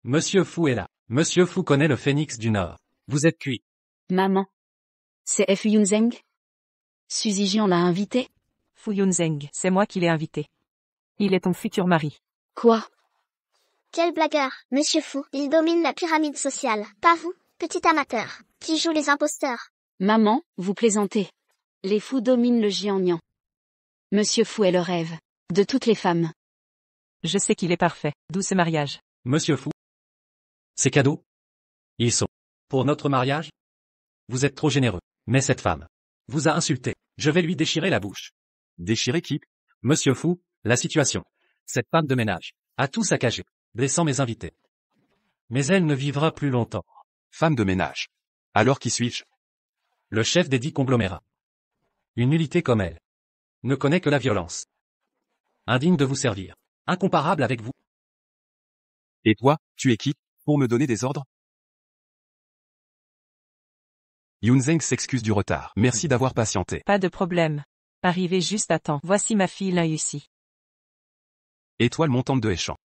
Monsieur Fu est là. Monsieur Fu connaît le phénix du Nord. Vous êtes cuit. Maman. C'est Fu Yunzeng? Suzy Jian l'a invité? Fu Yunzeng, c'est moi qui l'ai invité. Il est ton futur mari. Quoi? Quel blagueur, Monsieur Fou. Il domine la pyramide sociale. Pas vous, petit amateur, qui joue les imposteurs. Maman, vous plaisantez. Les fous dominent le Jiangnan. Monsieur Fu est le rêve de toutes les femmes. Je sais qu'il est parfait. D'où ce mariage? Monsieur Fu. Ces cadeaux? Ils sont pour notre mariage? Vous êtes trop généreux. Mais cette femme vous a insulté. Je vais lui déchirer la bouche. Déchirer qui? Monsieur Fu, la situation. Cette femme de ménage a tout saccagé, blessant mes invités. Mais elle ne vivra plus longtemps. Femme de ménage. Alors qui suis-je? Le chef des 10 conglomérats. Une nullité comme elle ne connaît que la violence. Indigne de vous servir. Incomparable avec vous. Et toi, tu es qui, pour me donner des ordres? Yunzeng s'excuse du retard. Merci d'avoir patienté. Pas de problème. Arrivé juste à temps. Voici ma fille Lin Yuxi. Étoile montante de Héchan.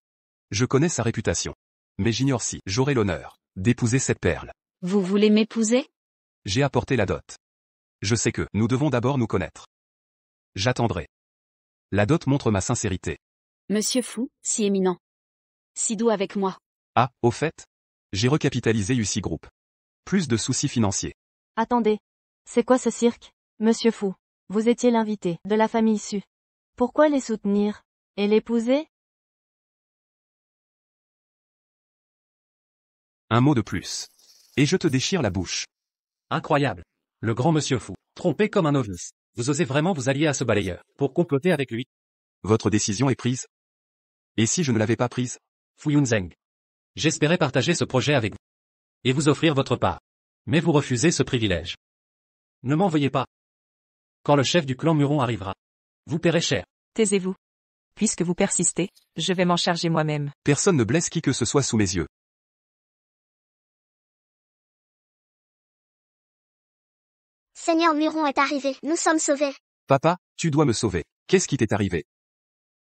Je connais sa réputation. Mais j'ignore si j'aurai l'honneur d'épouser cette perle. Vous voulez m'épouser? J'ai apporté la dot. Je sais que nous devons d'abord nous connaître. J'attendrai. La dot montre ma sincérité. Monsieur Fu, si éminent. Si doux avec moi. Ah, au fait, j'ai recapitalisé UC Group. Plus de soucis financiers. Attendez. C'est quoi ce cirque? Monsieur Fou. Vous étiez l'invité de la famille Su. Pourquoi les soutenir? Et l'épouser? Un mot de plus. Et je te déchire la bouche. Incroyable. Le grand monsieur Fu, trompé comme un novice. Vous osez vraiment vous allier à ce balayeur, pour comploter avec lui? Votre décision est prise? Et si je ne l'avais pas prise? Fu Yunzeng. J'espérais partager ce projet avec vous. Et vous offrir votre part. Mais vous refusez ce privilège. Ne m'en veuillez pas. Quand le chef du clan Muron arrivera, vous paierez cher. Taisez-vous. Puisque vous persistez, je vais m'en charger moi-même. Personne ne blesse qui que ce soit sous mes yeux. Seigneur Muron est arrivé, nous sommes sauvés. Papa, tu dois me sauver. Qu'est-ce qui t'est arrivé?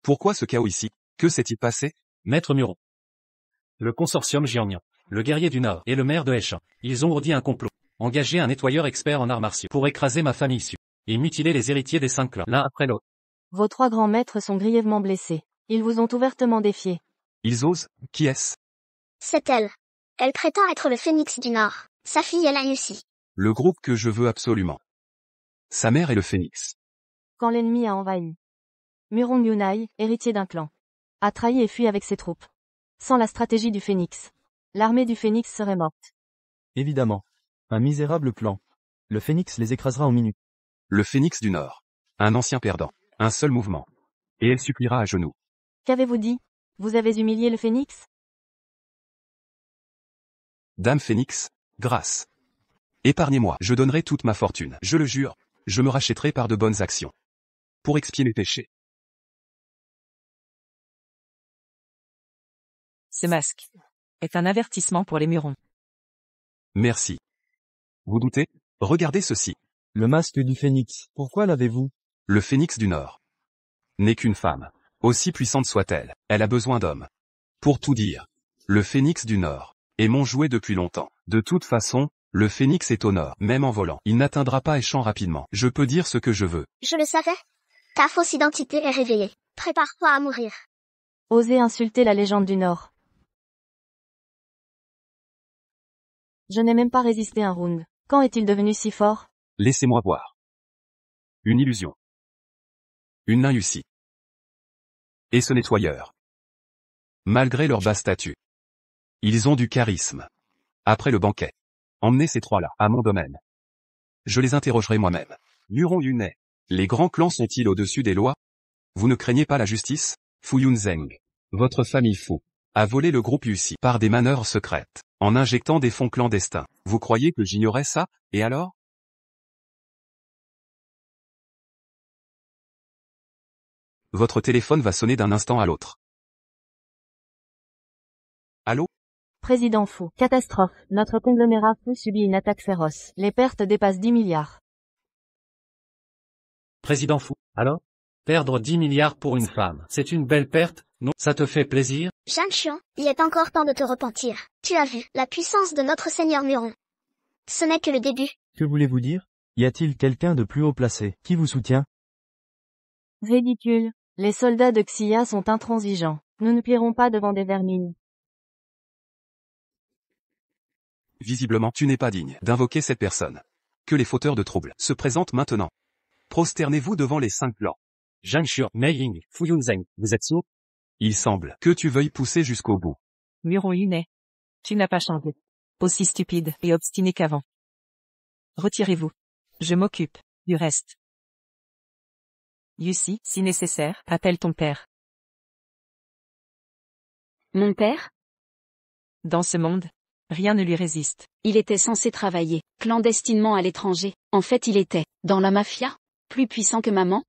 Pourquoi ce chaos ici? Que s'est-il passé? Maître Muron. Le consortium Jiangnan, le guerrier du Nord et le maire de Heishan, ils ont ourdi un complot, engagé un nettoyeur expert en arts martiaux pour écraser ma famille issue, et mutiler les héritiers des 5 clans, l'un après l'autre. Vos 3 grands maîtres sont grièvement blessés. Ils vous ont ouvertement défié. Ils osent? Qui est-ce? C'est elle. Elle prétend être le phénix du Nord. Sa fille est la Lucie. Le groupe que je veux absolument. Sa mère est le phénix. Quand l'ennemi a envahi. Murong Yunai, héritier d'un clan, a trahi et fui avec ses troupes. Sans la stratégie du phénix, l'armée du phénix serait morte. Évidemment. Un misérable plan. Le phénix les écrasera en minutes. Le phénix du Nord. Un ancien perdant. Un seul mouvement. Et elle suppliera à genoux. Qu'avez-vous dit? Vous avez humilié le phénix? Dame Phénix, grâce. Épargnez-moi, je donnerai toute ma fortune, je le jure, je me rachèterai par de bonnes actions. Pour expier mes péchés. Ce masque est un avertissement pour les Murons. Merci. Vous doutez? Regardez ceci. Le masque du phénix. Pourquoi l'avez-vous? Le phénix du Nord. N'est qu'une femme. Aussi puissante soit-elle, elle a besoin d'hommes. Pour tout dire, le phénix du Nord est mon jouet depuis longtemps. De toute façon, le phénix est au Nord, même en volant. Il n'atteindra pas Échamps rapidement. Je peux dire ce que je veux. Je le savais. Ta fausse identité est réveillée. Prépare-toi à mourir. Osez insulter la légende du Nord. Je n'ai même pas résisté un round. Quand est-il devenu si fort? Laissez-moi voir. Une illusion. Une nain Lucie. Et ce nettoyeur. Malgré leur bas statut. Ils ont du charisme. Après le banquet. Emmenez ces trois-là à mon domaine. Je les interrogerai moi-même. Murong Yunai. Les grands clans sont-ils au-dessus des lois? Vous ne craignez pas la justice? Fu Yunzeng. Votre famille fou a volé le groupe Yuxi par des manœuvres secrètes, en injectant des fonds clandestins. Vous croyez que j'ignorais ça? Et alors? Votre téléphone va sonner d'un instant à l'autre. Allô? Président Fou. Catastrophe. Notre conglomérat Fou subit une attaque féroce. Les pertes dépassent 10 milliards. Président fou. Alors? Perdre 10 milliards pour une femme, c'est une belle perte, non? Ça te fait plaisir? Jeanne Chuan, il est encore temps de te repentir. Tu as vu la puissance de notre seigneur Murong. Ce n'est que le début. Que voulez-vous dire? Y a-t-il quelqu'un de plus haut placé qui vous soutient? Ridicule. Les soldats de Xia sont intransigeants. Nous ne plierons pas devant des vermines. Visiblement, tu n'es pas digne d'invoquer cette personne. Que les fauteurs de troubles se présentent maintenant. Prosternez-vous devant les 5 clans. Zhang Shuo, Mei Ying, Fu Yunzeng, vous êtes sourd? Il semble que tu veuilles pousser jusqu'au bout. Murong Yunai. Tu n'as pas changé. Aussi stupide et obstiné qu'avant. Retirez-vous. Je m'occupe du reste. Yuxi, si nécessaire, appelle ton père. Mon père? Dans ce monde, rien ne lui résiste. Il était censé travailler, clandestinement à l'étranger. En fait il était, dans la mafia? Plus puissant que maman?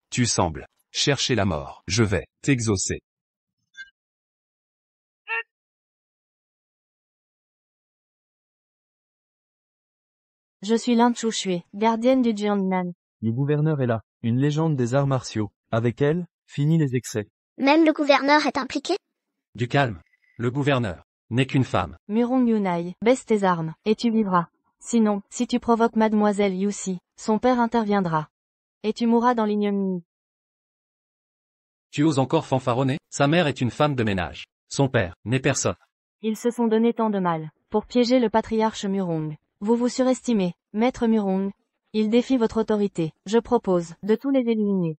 Tu sembles chercher la mort. Je vais t'exaucer. Je suis Lin Chushui, gardienne du Jiangnan. Le gouverneur est là, une légende des arts martiaux. Avec elle, fini les excès. Même le gouverneur est impliqué? Du calme. Le gouverneur n'est qu'une femme. Murong Yunai, baisse tes armes, et tu vivras. Sinon, si tu provoques mademoiselle Yuxi, son père interviendra. Et tu mourras dans l'ignominie. Tu oses encore fanfaronner? Sa mère est une femme de ménage. Son père n'est personne. Ils se sont donné tant de mal, pour piéger le patriarche Murong. Vous vous surestimez, maître Murong. Il défie votre autorité. Je propose de tous les éliminer.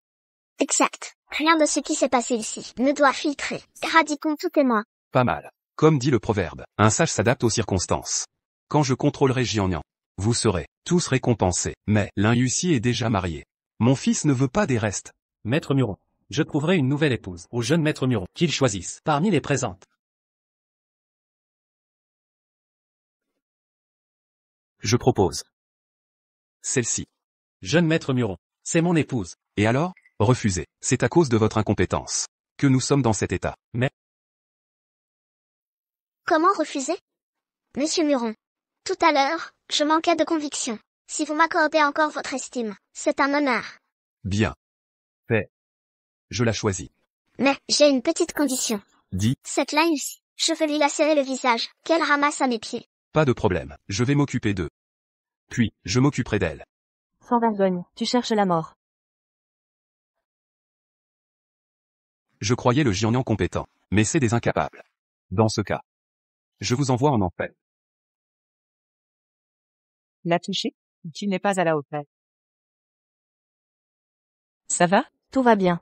Exact. Rien de ce qui s'est passé ici ne doit filtrer. Radiquons tout témoin. Pas mal. Comme dit le proverbe, un sage s'adapte aux circonstances. Quand je contrôlerai Jiangnan, vous serez tous récompensés. Mais Lin Yuxi est déjà marié. Mon fils ne veut pas des restes. Maître Murong. Je trouverai une nouvelle épouse au jeune maître Murong, qu'il choisisse parmi les présentes. Je propose celle-ci. Jeune maître Murong, c'est mon épouse. Et alors? Refusez. C'est à cause de votre incompétence que nous sommes dans cet état. Mais Comment refuser? Monsieur Murong. Tout à l'heure, je manquais de conviction. Si vous m'accordez encore votre estime, c'est un honneur. Bien. Fait. Je la choisis. Mais, j'ai une petite condition. Dis, Cette là ici, je veux lui lacérer le visage, qu'elle ramasse à mes pieds. pas de problème. Je vais m'occuper d'eux. Puis, je m'occuperai d'elle. Sans vergogne, tu cherches la mort. Je croyais le Jiannian compétent, mais c'est des incapables. Dans ce cas, je vous envoie en enfer. L'a touché? Tu n'es pas à la hauteur. Ça va? Tout va bien.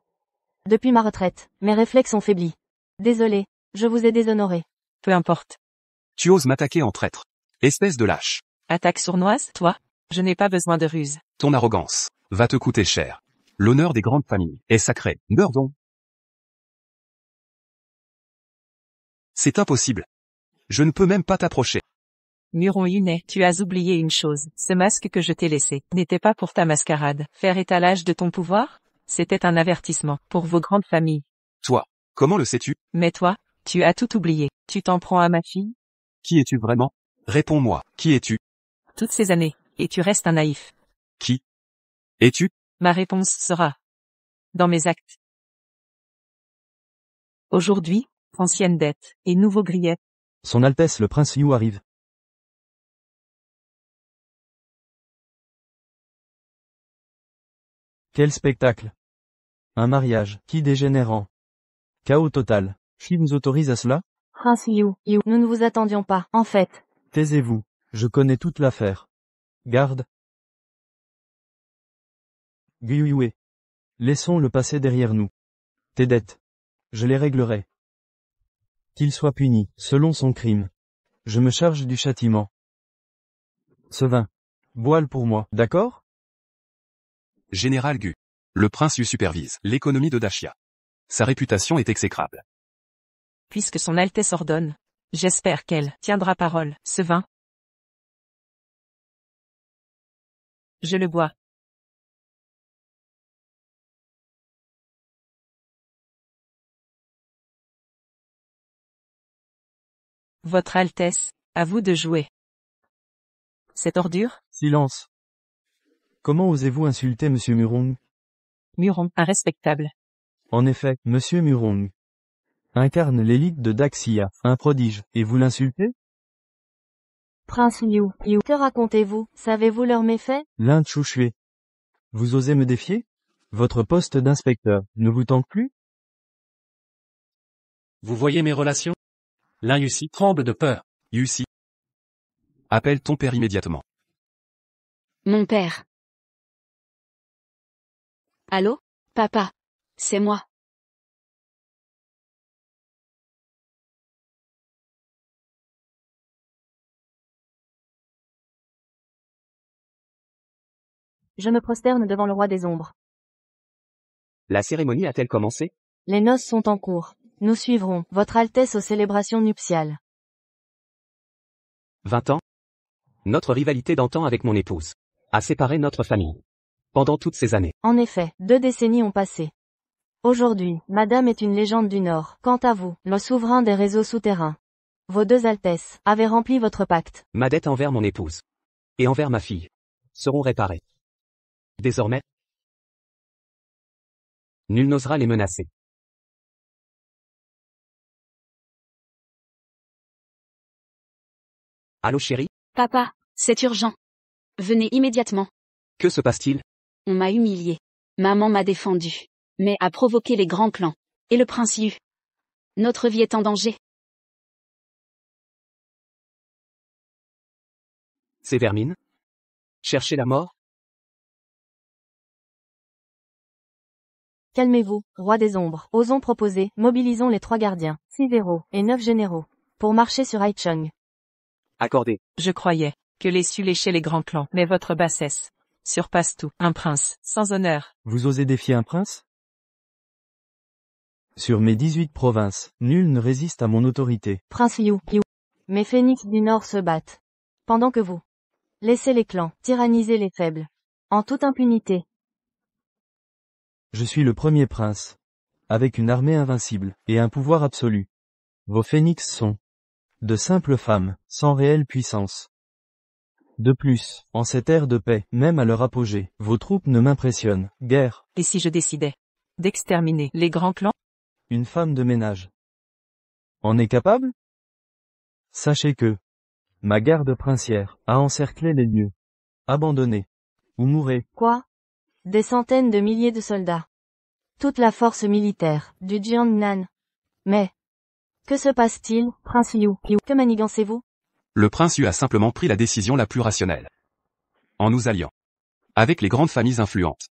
Depuis ma retraite, mes réflexes ont faibli. Désolé, je vous ai déshonoré. Peu importe. Tu oses m'attaquer en traître. Espèce de lâche. Attaque sournoise, toi? Je n'ai pas besoin de ruse. Ton arrogance va te coûter cher. L'honneur des grandes familles est sacré. Meurs donc. C'est impossible. Je ne peux même pas t'approcher. Muron Yunet, tu as oublié une chose. Ce masque que je t'ai laissé n'était pas pour ta mascarade. Faire étalage de ton pouvoir? C'était un avertissement pour vos grandes familles. Toi, comment le sais-tu? Mais toi, tu as tout oublié. Tu t'en prends à ma fille? Qui es-tu vraiment? Réponds-moi, qui es-tu? Toutes ces années, et tu restes un naïf. Qui es-tu? Ma réponse sera dans mes actes. Aujourd'hui, ancienne dette et nouveau grief. Son Altesse le Prince Yu arrive. Quel spectacle! Un mariage, qui dégénère en chaos total. Qui vous autorise à cela? Prince Yu, nous ne vous attendions pas, en fait. Taisez-vous, je connais toute l'affaire. Garde. Guyue. Laissons le passé derrière nous. Tes dettes. Je les réglerai. Qu'il soit puni, selon son crime. Je me charge du châtiment. Ce vin. Bois-le pour moi, d'accord? Général Gu. Le prince Yu supervise l'économie de Dachia. Sa réputation est exécrable. Puisque son Altesse ordonne, j'espère qu'elle tiendra parole. Ce vin, je le bois. Votre Altesse, à vous de jouer. Cette ordure? Silence. Comment osez-vous insulter Monsieur Murong? Muron, un respectable. En effet, Monsieur Murong incarne l'élite de Daxia, un prodige, et vous l'insultez? Prince Yu, que racontez-vous? Savez-vous leurs méfaits? L'un Chouchué. Vous osez me défier? Votre poste d'inspecteur ne vous tente plus? Vous voyez mes relations? L'un Yussi tremble de peur. Yussi. Appelle ton père immédiatement. Mon père. Allô? Papa. C'est moi. Je me prosterne devant le roi des ombres. La cérémonie a-t-elle commencé? Les noces sont en cours. Nous suivrons, Votre Altesse aux célébrations nuptiales. 20 ans? Notre rivalité d'antan avec mon épouse a séparé notre famille. Pendant toutes ces années. En effet, 2 décennies ont passé. Aujourd'hui, Madame est une légende du Nord. Quant à vous, le souverain des réseaux souterrains. Vos 2 Altesses avaient rempli votre pacte. Ma dette envers mon épouse et envers ma fille seront réparées. Désormais, nul n'osera les menacer. Allô chérie? Papa, c'est urgent. Venez immédiatement. Que se passe-t-il? On m'a humilié. Maman m'a défendu. Mais a provoqué les grands clans. Et le prince Yu. Notre vie est en danger. Ces vermines? Cherchez la mort? Calmez-vous, roi des ombres. Osons proposer, mobilisons les 3 gardiens, 6 héros et 9 généraux, pour marcher sur Haicheng. Accordé. Je croyais que les su léchaient les grands clans, mais votre bassesse surpasse tout. Un prince, sans honneur. Vous osez défier un prince? Sur mes 18 provinces, nul ne résiste à mon autorité. Prince Yu. Mes phénix du Nord se battent. Pendant que vous laissez les clans tyranniser les faibles. En toute impunité. Je suis le premier prince. Avec une armée invincible, et un pouvoir absolu. Vos phénix sont de simples femmes, sans réelle puissance. De plus, en cette ère de paix, même à leur apogée, vos troupes ne m'impressionnent. Guerre. Et si je décidais d'exterminer les grands clans? Une femme de ménage en est capable? Sachez que ma garde princière a encerclé les lieux. Abandonnez. Ou mourrez. Quoi? Des centaines de milliers de soldats. toute la force militaire du Jiangnan. Mais, que se passe-t-il, prince Liu? Que manigancez-vous? Le prince Yu a simplement pris la décision la plus rationnelle. En nous alliant avec les grandes familles influentes,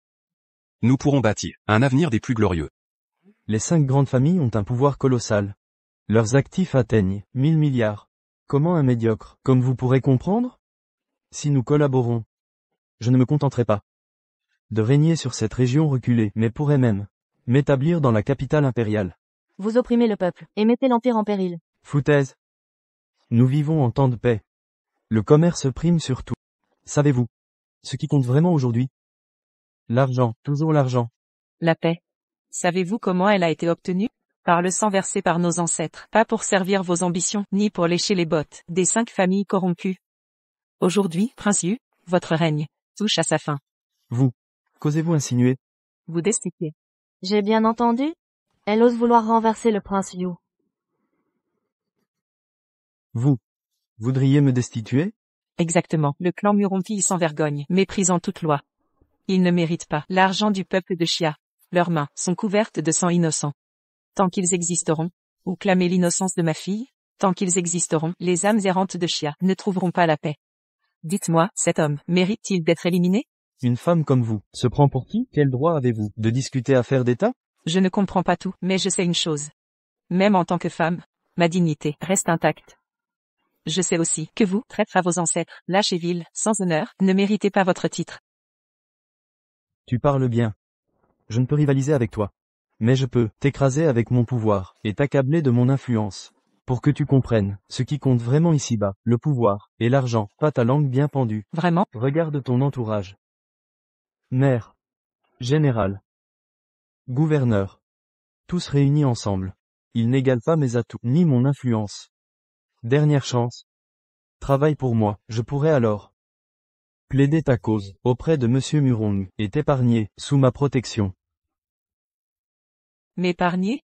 nous pourrons bâtir un avenir des plus glorieux. Les 5 grandes familles ont un pouvoir colossal. Leurs actifs atteignent 1000 milliards. Comment un médiocre, comme vous pourrez comprendre? Si nous collaborons, je ne me contenterai pas de régner sur cette région reculée, mais pourrais même m'établir dans la capitale impériale. Vous opprimez le peuple, et mettez l'Empire en péril. Foutaise. Nous vivons en temps de paix. Le commerce prime sur tout. Savez-vous ce qui compte vraiment aujourd'hui? L'argent, toujours l'argent. La paix. Savez-vous comment elle a été obtenue? Par le sang versé par nos ancêtres, pas pour servir vos ambitions, ni pour lécher les bottes des 5 familles corrompues. Aujourd'hui, prince Yu, votre règne touche à sa fin. Vous, qu'osez-vous insinuer? Vous destituez. J'ai bien entendu? Elle ose vouloir renverser le prince Liu. Vous voudriez me destituer? Exactement. Le clan Muronti sans vergogne, méprisant toute loi. Ils ne méritent pas l'argent du peuple de Xia. Leurs mains sont couvertes de sang innocent. Tant qu'ils existeront, ou clamer l'innocence de ma fille, tant qu'ils existeront, les âmes errantes de Xia ne trouveront pas la paix. Dites-moi, cet homme mérite-t-il d'être éliminé? Une femme comme vous se prend pour qui? Quel droit avez-vous de discuter affaires d'État? Je ne comprends pas tout, mais je sais une chose. Même en tant que femme, ma dignité reste intacte. Je sais aussi que vous, traître à vos ancêtres, lâches et vils, sans honneur, ne méritez pas votre titre. Tu parles bien. Je ne peux rivaliser avec toi. Mais je peux t'écraser avec mon pouvoir, et t'accabler de mon influence. Pour que tu comprennes, ce qui compte vraiment ici-bas, le pouvoir, et l'argent, pas ta langue bien pendue. Vraiment? Regarde ton entourage. Maire, général, gouverneur. Tous réunis ensemble. Ils n'égalent pas mes atouts, ni mon influence. Dernière chance. Travaille pour moi, je pourrai alors plaider ta cause, auprès de Monsieur Murong, et t'épargner, sous ma protection. M'épargner?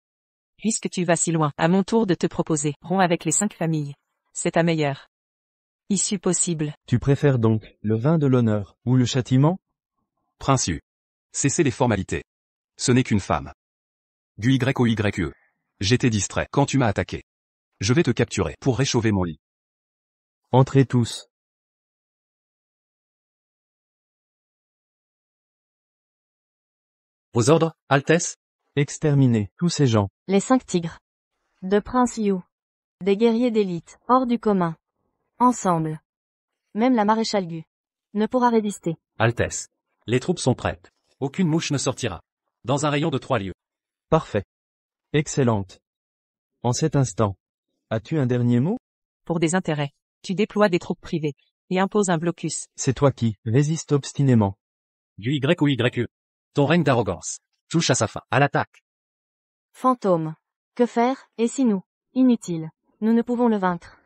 Puisque tu vas si loin, à mon tour de te proposer, romps avec les 5 familles. C'est ta meilleure issue possible. Tu préfères donc, le vin de l'honneur, ou le châtiment? Prince Yu. Cessez les formalités. Ce n'est qu'une femme. Du YOYE. J'étais distrait quand tu m'as attaqué. Je vais te capturer pour réchauffer mon lit. Entrez tous. Vos ordres, Altesse? Exterminez tous ces gens. Les 5 tigres. De prince Liu. Des guerriers d'élite, hors du commun. Ensemble. Même la maréchale Gu ne pourra résister. Altesse. Les troupes sont prêtes. Aucune mouche ne sortira. Dans un rayon de 3 lieues. Parfait. Excellente. En cet instant, as-tu un dernier mot? Pour des intérêts, tu déploies des troupes privées, et imposes un blocus. C'est toi qui résiste obstinément. Du YOYE. Ton règne d'arrogance touche à sa fin. À l'attaque. Fantôme. Que faire, et si nous? Inutile. Nous ne pouvons le vaincre.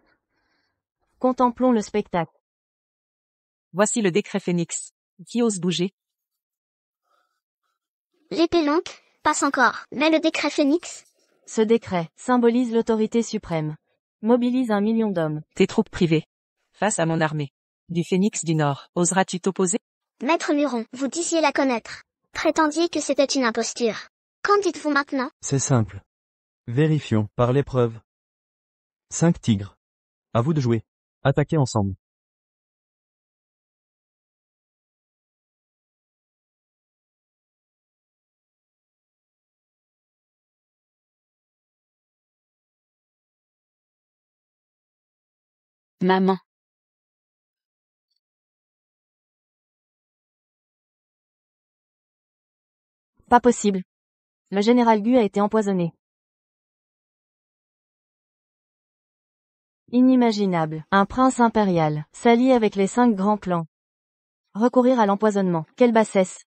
Contemplons le spectacle. Voici le décret Phénix. Qui ose bouger? L'épée longue, passe encore. Mais le décret Phénix? Ce décret symbolise l'autorité suprême. Mobilise 1 million d'hommes. Tes troupes privées. Face à mon armée. Du Phénix du Nord, oseras-tu t'opposer? Maître Muron, vous disiez la connaître. Prétendiez que c'était une imposture. Qu'en dites-vous maintenant? C'est simple. Vérifions, par l'épreuve. 5 tigres. À vous de jouer. Attaquez ensemble. Maman. Pas possible. Le général Gu a été empoisonné. Inimaginable. Un prince impérial, s'allier avec les 5 grands clans. Recourir à l'empoisonnement. Quelle bassesse.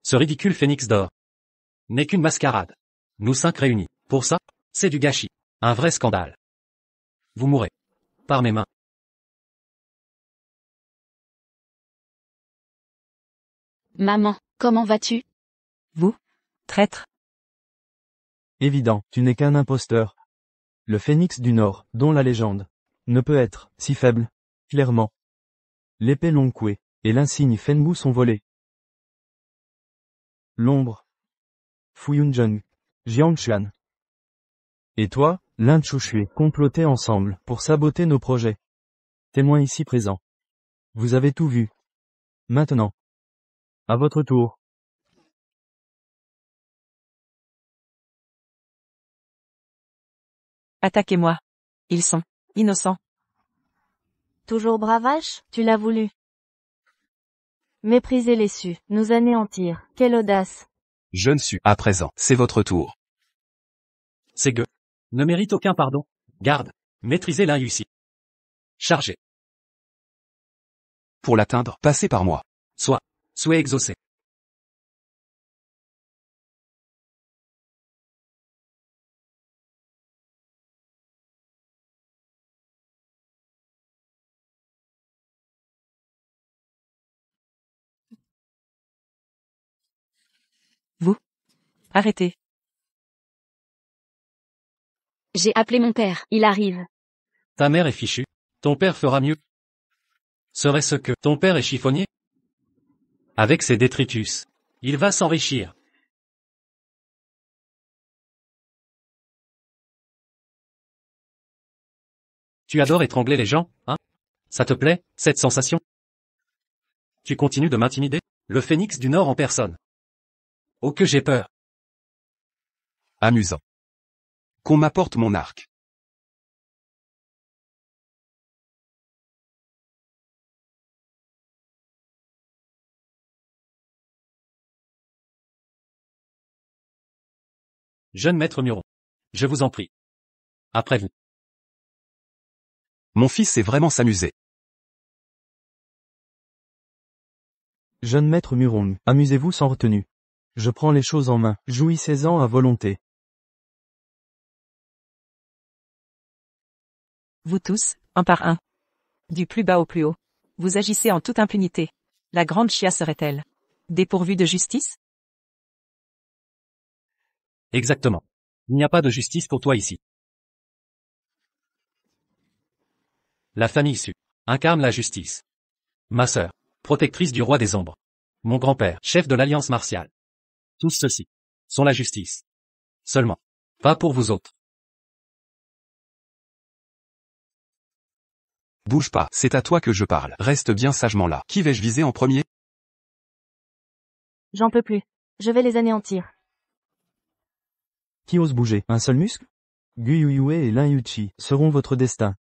Ce ridicule phénix d'or n'est qu'une mascarade. Nous 5 réunis. Pour ça, c'est du gâchis. Un vrai scandale. Vous mourrez. Par mes mains. Maman, comment vas-tu? Vous? Traître? Évident, tu n'es qu'un imposteur. Le phénix du Nord, dont la légende ne peut être si faible, clairement. L'épée Longkwe et l'insigne Fenbu sont volés. L'ombre. Fuyunjung. Jiangshuan. Et toi, Lin Chushui, complotaient ensemble pour saboter nos projets. Témoins ici présents. Vous avez tout vu. Maintenant. À votre tour. Attaquez-moi. Ils sont innocents. Toujours bravache, tu l'as voulu. Mépriser les sus, nous anéantir, quelle audace. Je ne suis, à présent, c'est votre tour. Ces gueux ne méritent aucun pardon. Garde. Maîtrisez l'Inussi. Chargez. Pour l'atteindre, passez par moi. Souhait exaucé. Vous? Arrêtez. J'ai appelé mon père, il arrive. Ta mère est fichue. Ton père fera mieux. Serait-ce que ton père est chiffonnier? Avec ses détritus, il va s'enrichir. Tu adores étrangler les gens, hein? Ça te plaît, cette sensation? Tu continues de m'intimider? Le phénix du Nord en personne. Oh que j'ai peur. Amusant. Qu'on m'apporte mon arc. Jeune maître Muron. Je vous en prie. Après vous. Mon fils sait vraiment s'amuser. Jeune maître Murong, amusez-vous sans retenue. Je prends les choses en main, jouissez-en à volonté. Vous tous, un par un. Du plus bas au plus haut. Vous agissez en toute impunité. La grande chia serait-elle dépourvue de justice? Exactement. Il n'y a pas de justice pour toi ici. La famille Su incarne la justice. Ma sœur, protectrice du roi des ombres. Mon grand-père, chef de l'alliance martiale. Tous ceux-ci sont la justice. Seulement. Pas pour vous autres. Bouge pas, c'est à toi que je parle. Reste bien sagement là. Qui vais-je viser en premier? J'en peux plus. Je vais les anéantir. Qui ose bouger? Un seul muscle? Guyuyue et Lin Yuchi seront votre destin.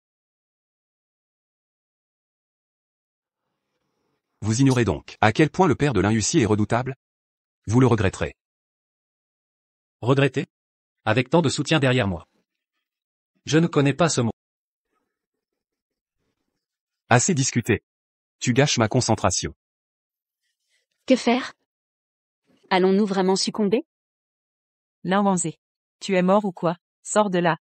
Vous ignorez donc à quel point le père de l'Inussi est redoutable? Vous le regretterez. Regretter? Avec tant de soutien derrière moi. Je ne connais pas ce mot. Assez discuté. Tu gâches ma concentration. Que faire? Allons-nous vraiment succomber? Lin Wanzé. Tu es mort ou quoi? Sors de là.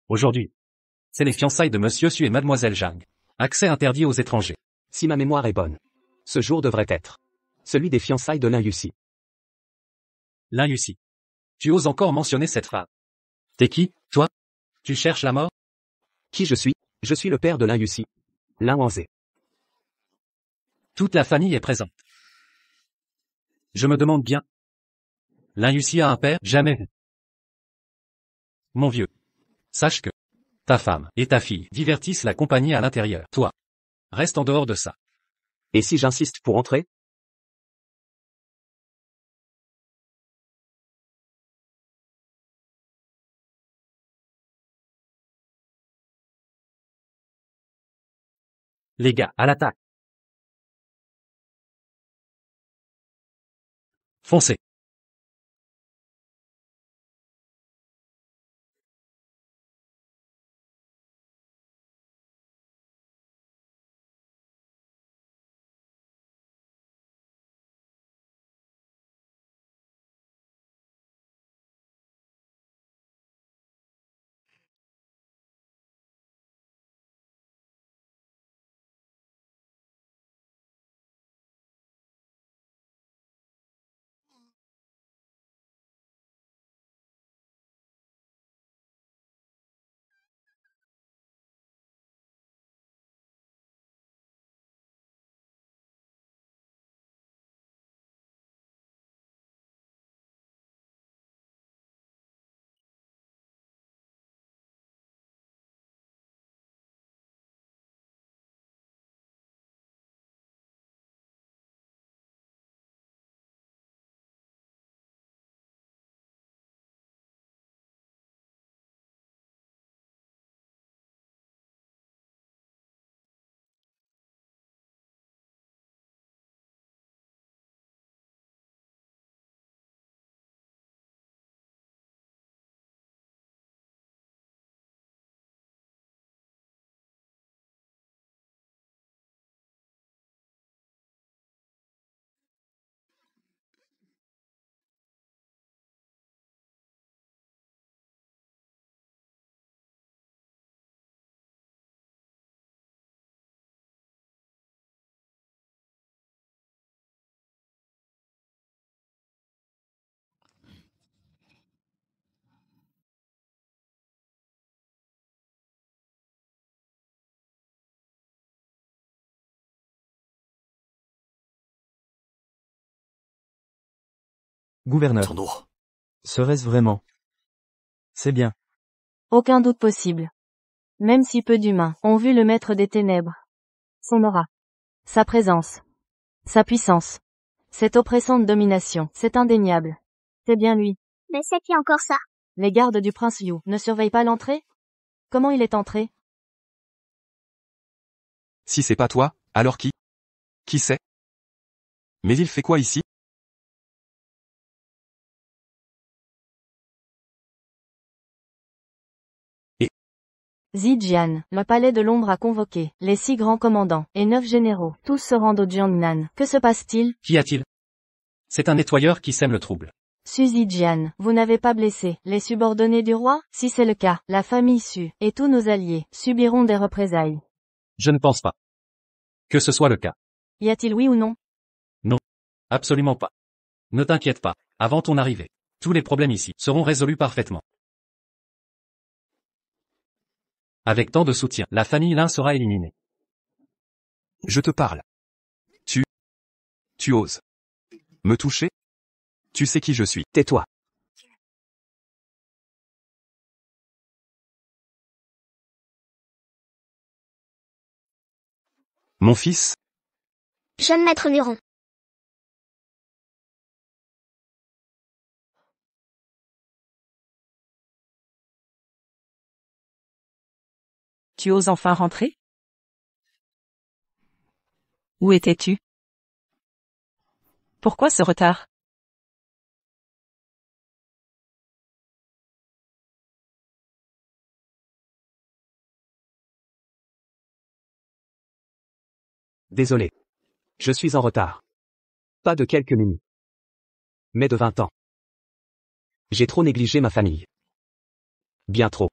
Aujourd'hui. C'est les fiançailles de Monsieur Su et Mademoiselle Zhang. Accès interdit aux étrangers. Si ma mémoire est bonne. Ce jour devrait être celui des fiançailles de l'Inussi. L'Inussi. Tu oses encore mentionner cette phrase. T'es qui, toi? Tu cherches la mort? Qui je suis? Je suis le père de l'Inussi. Lin Wanzé. Toute la famille est présente. Je me demande bien. L'Inussi a un père? Jamais vu. Mon vieux. Sache que ta femme et ta fille divertissent la compagnie à l'intérieur. Toi. Reste en dehors de ça. Et si j'insiste pour entrer? Les gars, à l'attaque. Foncez. Gouverneur. Serait-ce vraiment? C'est bien. Aucun doute possible. Même si peu d'humains ont vu le maître des ténèbres. Son aura. Sa présence. Sa puissance. Cette oppressante domination, c'est indéniable. C'est bien lui. Mais c'est qui encore ça? Les gardes du prince Yu ne surveillent pas l'entrée? Comment il est entré? Si c'est pas toi, alors qui? Qui c'est? Mais il fait quoi ici? Zijian, le palais de l'ombre a convoqué les 6 grands commandants et 9 généraux. Tous se rendent au Jiangnan. Que se passe-t-il? Qu'y a-t-il? C'est un nettoyeur qui sème le trouble. Su Zijian, vous n'avez pas blessé les subordonnés du roi? Si c'est le cas, la famille Su et tous nos alliés subiront des représailles. Je ne pense pas que ce soit le cas. Y a-t-il oui ou non? Absolument pas. Ne t'inquiète pas. Avant ton arrivée, tous les problèmes ici seront résolus parfaitement. Avec tant de soutien, la famille Lin sera éliminée. Je te parle. Tu oses me toucher? Tu sais qui je suis. Tais-toi. Mon fils? Jeune maître Muron. Tu oses enfin rentrer? Où étais-tu? Pourquoi ce retard? Désolé. Je suis en retard. Pas de quelques minutes. Mais de 20 ans. J'ai trop négligé ma famille. Bien trop.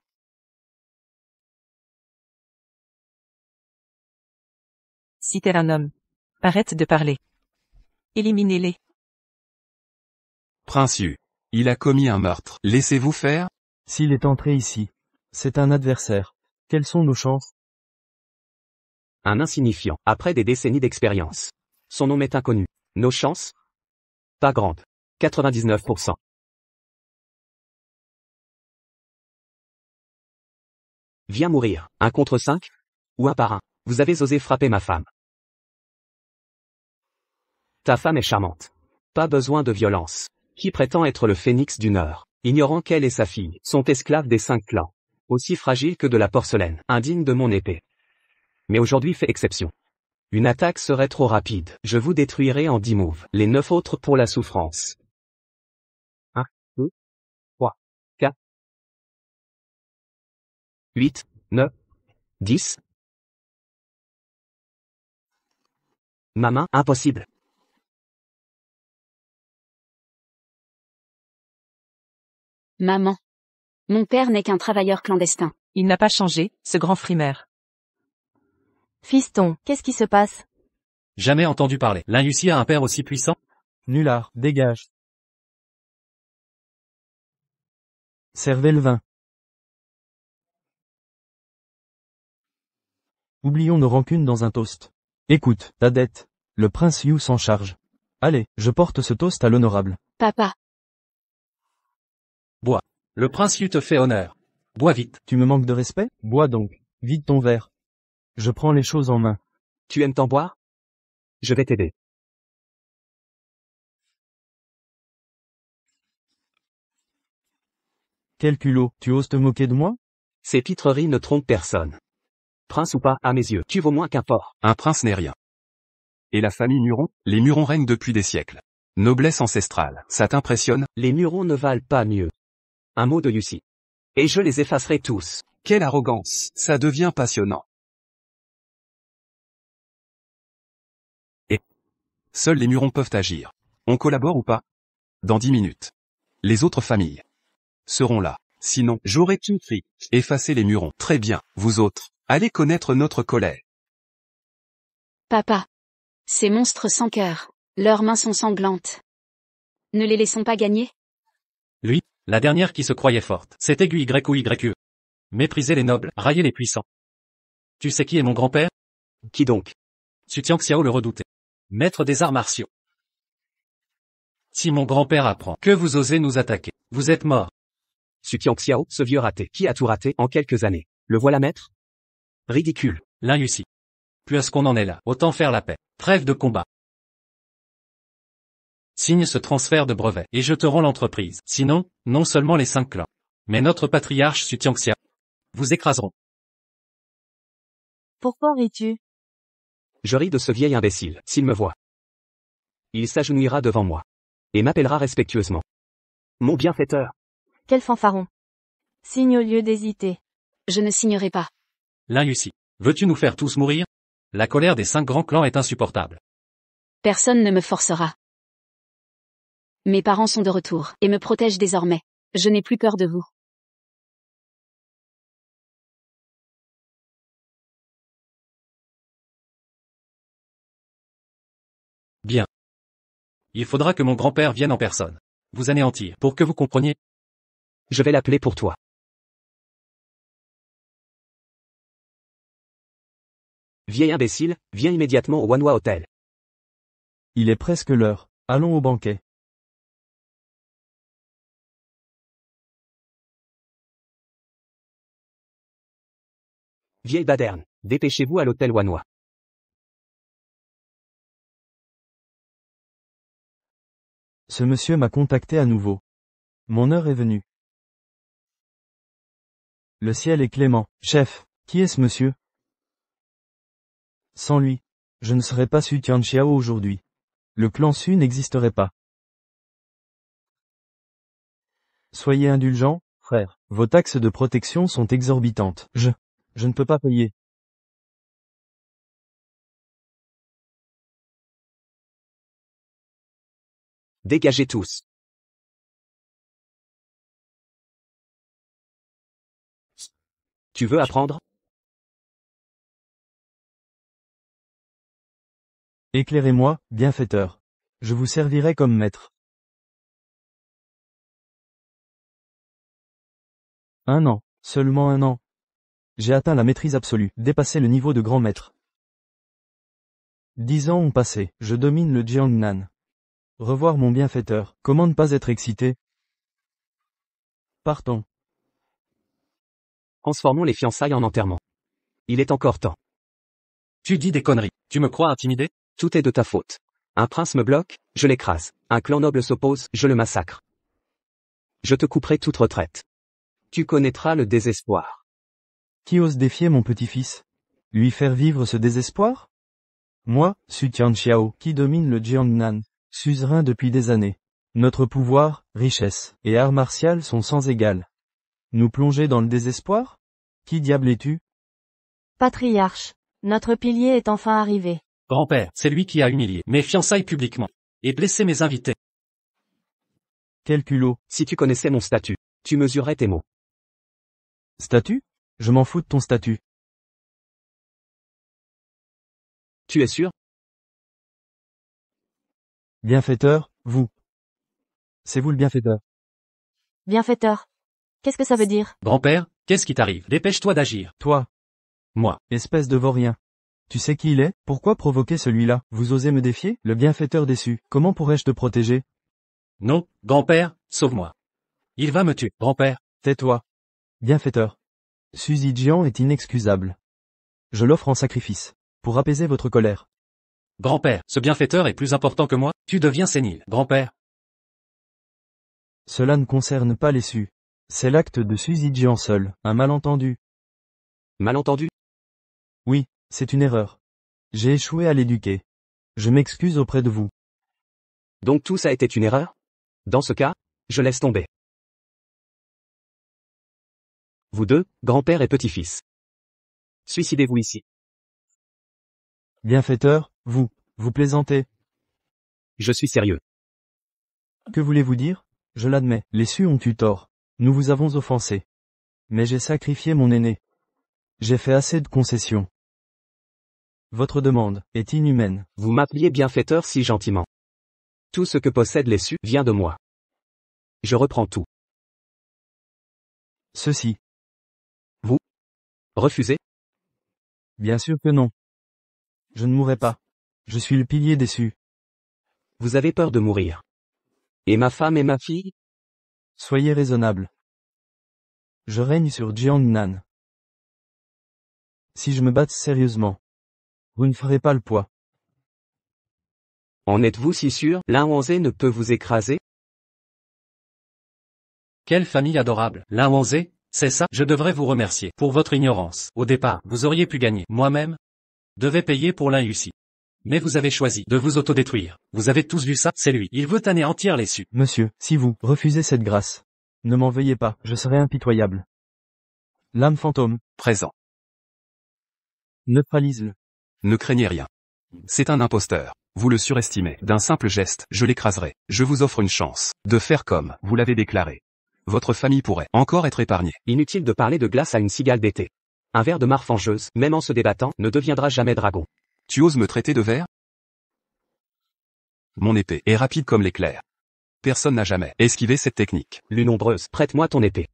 Si t'es un homme, arrête de parler. Éliminez-les. Prince Yu. Il a commis un meurtre. Laissez-vous faire? S'il est entré ici, c'est un adversaire. Quelles sont nos chances? Un insignifiant, après des décennies d'expérience. Son nom est inconnu. Nos chances? Pas grandes. 99%. Viens mourir. 1 contre 5? Ou 1 par 1? Vous avez osé frapper ma femme. Ta femme est charmante. Pas besoin de violence. Qui prétend être le phénix du Nord, ignorant qu'elle et sa fille sont esclaves des 5 clans. Aussi fragiles que de la porcelaine, indignes de mon épée. Mais aujourd'hui fait exception. Une attaque serait trop rapide. Je vous détruirai en 10 moves. Les 9 autres pour la souffrance. 1, 2, 3, 4, 8, 9, 10. Ma main, impossible. Maman. Mon père n'est qu'un travailleur clandestin. Il n'a pas changé, ce grand frimaire. Fiston, qu'est-ce qui se passe? Jamais entendu parler. L'Inussi a un père aussi puissant? Nullard, dégage. Servez le vin. Oublions nos rancunes dans un toast. Écoute, ta dette. Le prince Yu s'en charge. Allez, je porte ce toast à l'honorable. Papa. Bois. Le prince Yu te fait honneur. Bois vite. Tu me manques de respect? Bois donc. Vide ton verre. Je prends les choses en main. Tu aimes t'en boire? Je vais t'aider. Quel culot, tu oses te moquer de moi? Ces pitreries ne trompent personne. Prince ou pas, à mes yeux, tu vaux moins qu'un porc. Un prince n'est rien. Et la famille Muron? Les Muron règnent depuis des siècles. Noblesse ancestrale, ça t'impressionne? Les Murons ne valent pas mieux. Un mot de Yussi. Et je les effacerai tous. Quelle arrogance, ça devient passionnant. Et seuls les Muron peuvent agir. On collabore ou pas? Dans 10 minutes. Les autres familles seront là. Sinon, j'aurais tout pris. Effacer les Muron. Très bien, vous autres, allez connaître notre colère. Papa. Ces monstres sans cœur. Leurs mains sont sanglantes. Ne les laissons pas gagner? Lui, la dernière qui se croyait forte, c'était Y ou YE. Mépriser les nobles, railler les puissants. Tu sais qui est mon grand-père? Qui donc? Su Tianxiao le redouté. Maître des arts martiaux. Si mon grand-père apprend que vous osez nous attaquer, vous êtes mort. Su Tianxiao, ce vieux raté, qui a tout raté en quelques années. Le voilà maître? Ridicule. L'Inussi. Puisqu'on en est là, autant faire la paix. Trêve de combat. Signe ce transfert de brevet, et je te rends l'entreprise. Sinon, non seulement les 5 clans, mais notre patriarche Su Tianxiao vous écraseront. Pourquoi ris-tu? Je ris de ce vieil imbécile, s'il me voit. Il s'agenouillera devant moi. Et m'appellera respectueusement. Mon bienfaiteur. Quel fanfaron. Signe au lieu d'hésiter. Je ne signerai pas. L'Inussi. Veux-tu nous faire tous mourir? La colère des 5 grands clans est insupportable. Personne ne me forcera. Mes parents sont de retour, et me protègent désormais. Je n'ai plus peur de vous. Bien. Il faudra que mon grand-père vienne en personne. Vous anéantir, pour que vous compreniez. Je vais l'appeler pour toi. Vieil imbécile, viens immédiatement au Wanhua Hotel. Il est presque l'heure. Allons au banquet. Vieille baderne, dépêchez-vous à l'hôtel Wanhua. Ce monsieur m'a contacté à nouveau. Mon heure est venue. Le ciel est clément. Chef, qui est ce monsieur? Sans lui, je ne serais pas Su Tianxiao aujourd'hui. Le clan Su n'existerait pas. Soyez indulgents, frère. Vos taxes de protection sont exorbitantes. Je ne peux pas payer. Dégagez tous. Tu veux apprendre? Éclairez-moi, bienfaiteur. Je vous servirai comme maître. 1 an, seulement 1 an. J'ai atteint la maîtrise absolue, dépassé le niveau de grand maître. 10 ans ont passé, je domine le Jiangnan. Revoir mon bienfaiteur, comment ne pas être excité? Partons. Transformons les fiançailles en enterrement. Il est encore temps. Tu dis des conneries. Tu me crois intimidé? Tout est de ta faute. Un prince me bloque, je l'écrase. Un clan noble s'oppose, je le massacre. Je te couperai toute retraite. Tu connaîtras le désespoir. Qui ose défier mon petit-fils? Lui faire vivre ce désespoir? Moi, Su Tianxiao, qui domine le Jiangnan, suzerain depuis des années. Notre pouvoir, richesse, et art martial sont sans égal. Nous plonger dans le désespoir? Qui diable es-tu? Patriarche. Notre pilier est enfin arrivé. Grand-père, c'est lui qui a humilié mes fiançailles publiquement. Et blessé mes invités. Quel culot. Si tu connaissais mon statut, tu mesurerais tes mots. Statut? Je m'en fous de ton statut. Tu es sûr? Bienfaiteur, vous. C'est vous le bienfaiteur. Bienfaiteur. Qu'est-ce que ça veut dire? Grand-père, qu'est-ce qui t'arrive? Dépêche-toi d'agir. Toi. Moi. Espèce de vaurien. Tu sais qui il est? Pourquoi provoquer celui-là? Vous osez me défier? Le bienfaiteur déçu. Comment pourrais-je te protéger? Non, grand-père, sauve-moi. Il va me tuer, grand-père. Tais-toi. Bienfaiteur. Su Zijian est inexcusable. Je l'offre en sacrifice. Pour apaiser votre colère. Grand-père, ce bienfaiteur est plus important que moi, tu deviens sénile, grand-père. Cela ne concerne pas les Su. C'est l'acte de Su Zijian seul, un malentendu. Malentendu? Oui, c'est une erreur. J'ai échoué à l'éduquer. Je m'excuse auprès de vous. Donc tout ça était une erreur? Dans ce cas, je laisse tomber. Vous deux, grand-père et petit-fils. Suicidez-vous ici. Bienfaiteur, vous plaisantez. Je suis sérieux. Que voulez-vous dire? Je l'admets, les Su ont eu tort. Nous vous avons offensé. Mais j'ai sacrifié mon aîné. J'ai fait assez de concessions. Votre demande est inhumaine. Vous m'appeliez bienfaiteur si gentiment. Tout ce que possèdent les Su vient de moi. Je reprends tout. Ceci. Vous? Refusez? Bien sûr que non. Je ne mourrai pas. Je suis le pilier des Su. Vous avez peur de mourir. Et ma femme et ma fille? Soyez raisonnable. Je règne sur Jiangnan. Si je me batte sérieusement, vous ne ferez pas le poids. En êtes-vous si sûr? L'un Wanzé ne peut vous écraser? Quelle famille adorable. L'un Wanzé, c'est ça? Je devrais vous remercier pour votre ignorance. Au départ, vous auriez pu gagner. Moi-même devais payer pour l'un Yusi. Mais vous avez choisi de vous autodétruire. Vous avez tous vu ça? C'est lui. Il veut anéantir les Su. Monsieur, si vous refusez cette grâce, ne m'en veuillez pas, je serai impitoyable. L'âme fantôme, Présent. neutralise-le. Ne craignez rien. C'est un imposteur. Vous le surestimez. D'un simple geste, je l'écraserai. Je vous offre une chance de faire comme vous l'avez déclaré. Votre famille pourrait encore être épargnée. Inutile de parler de glace à une cigale d'été. Un ver de mare fangeuse, même en se débattant, ne deviendra jamais dragon. Tu oses me traiter de ver? Mon épée est rapide comme l'éclair. Personne n'a jamais esquivé cette technique. Lune ombreuse, prête-moi ton épée.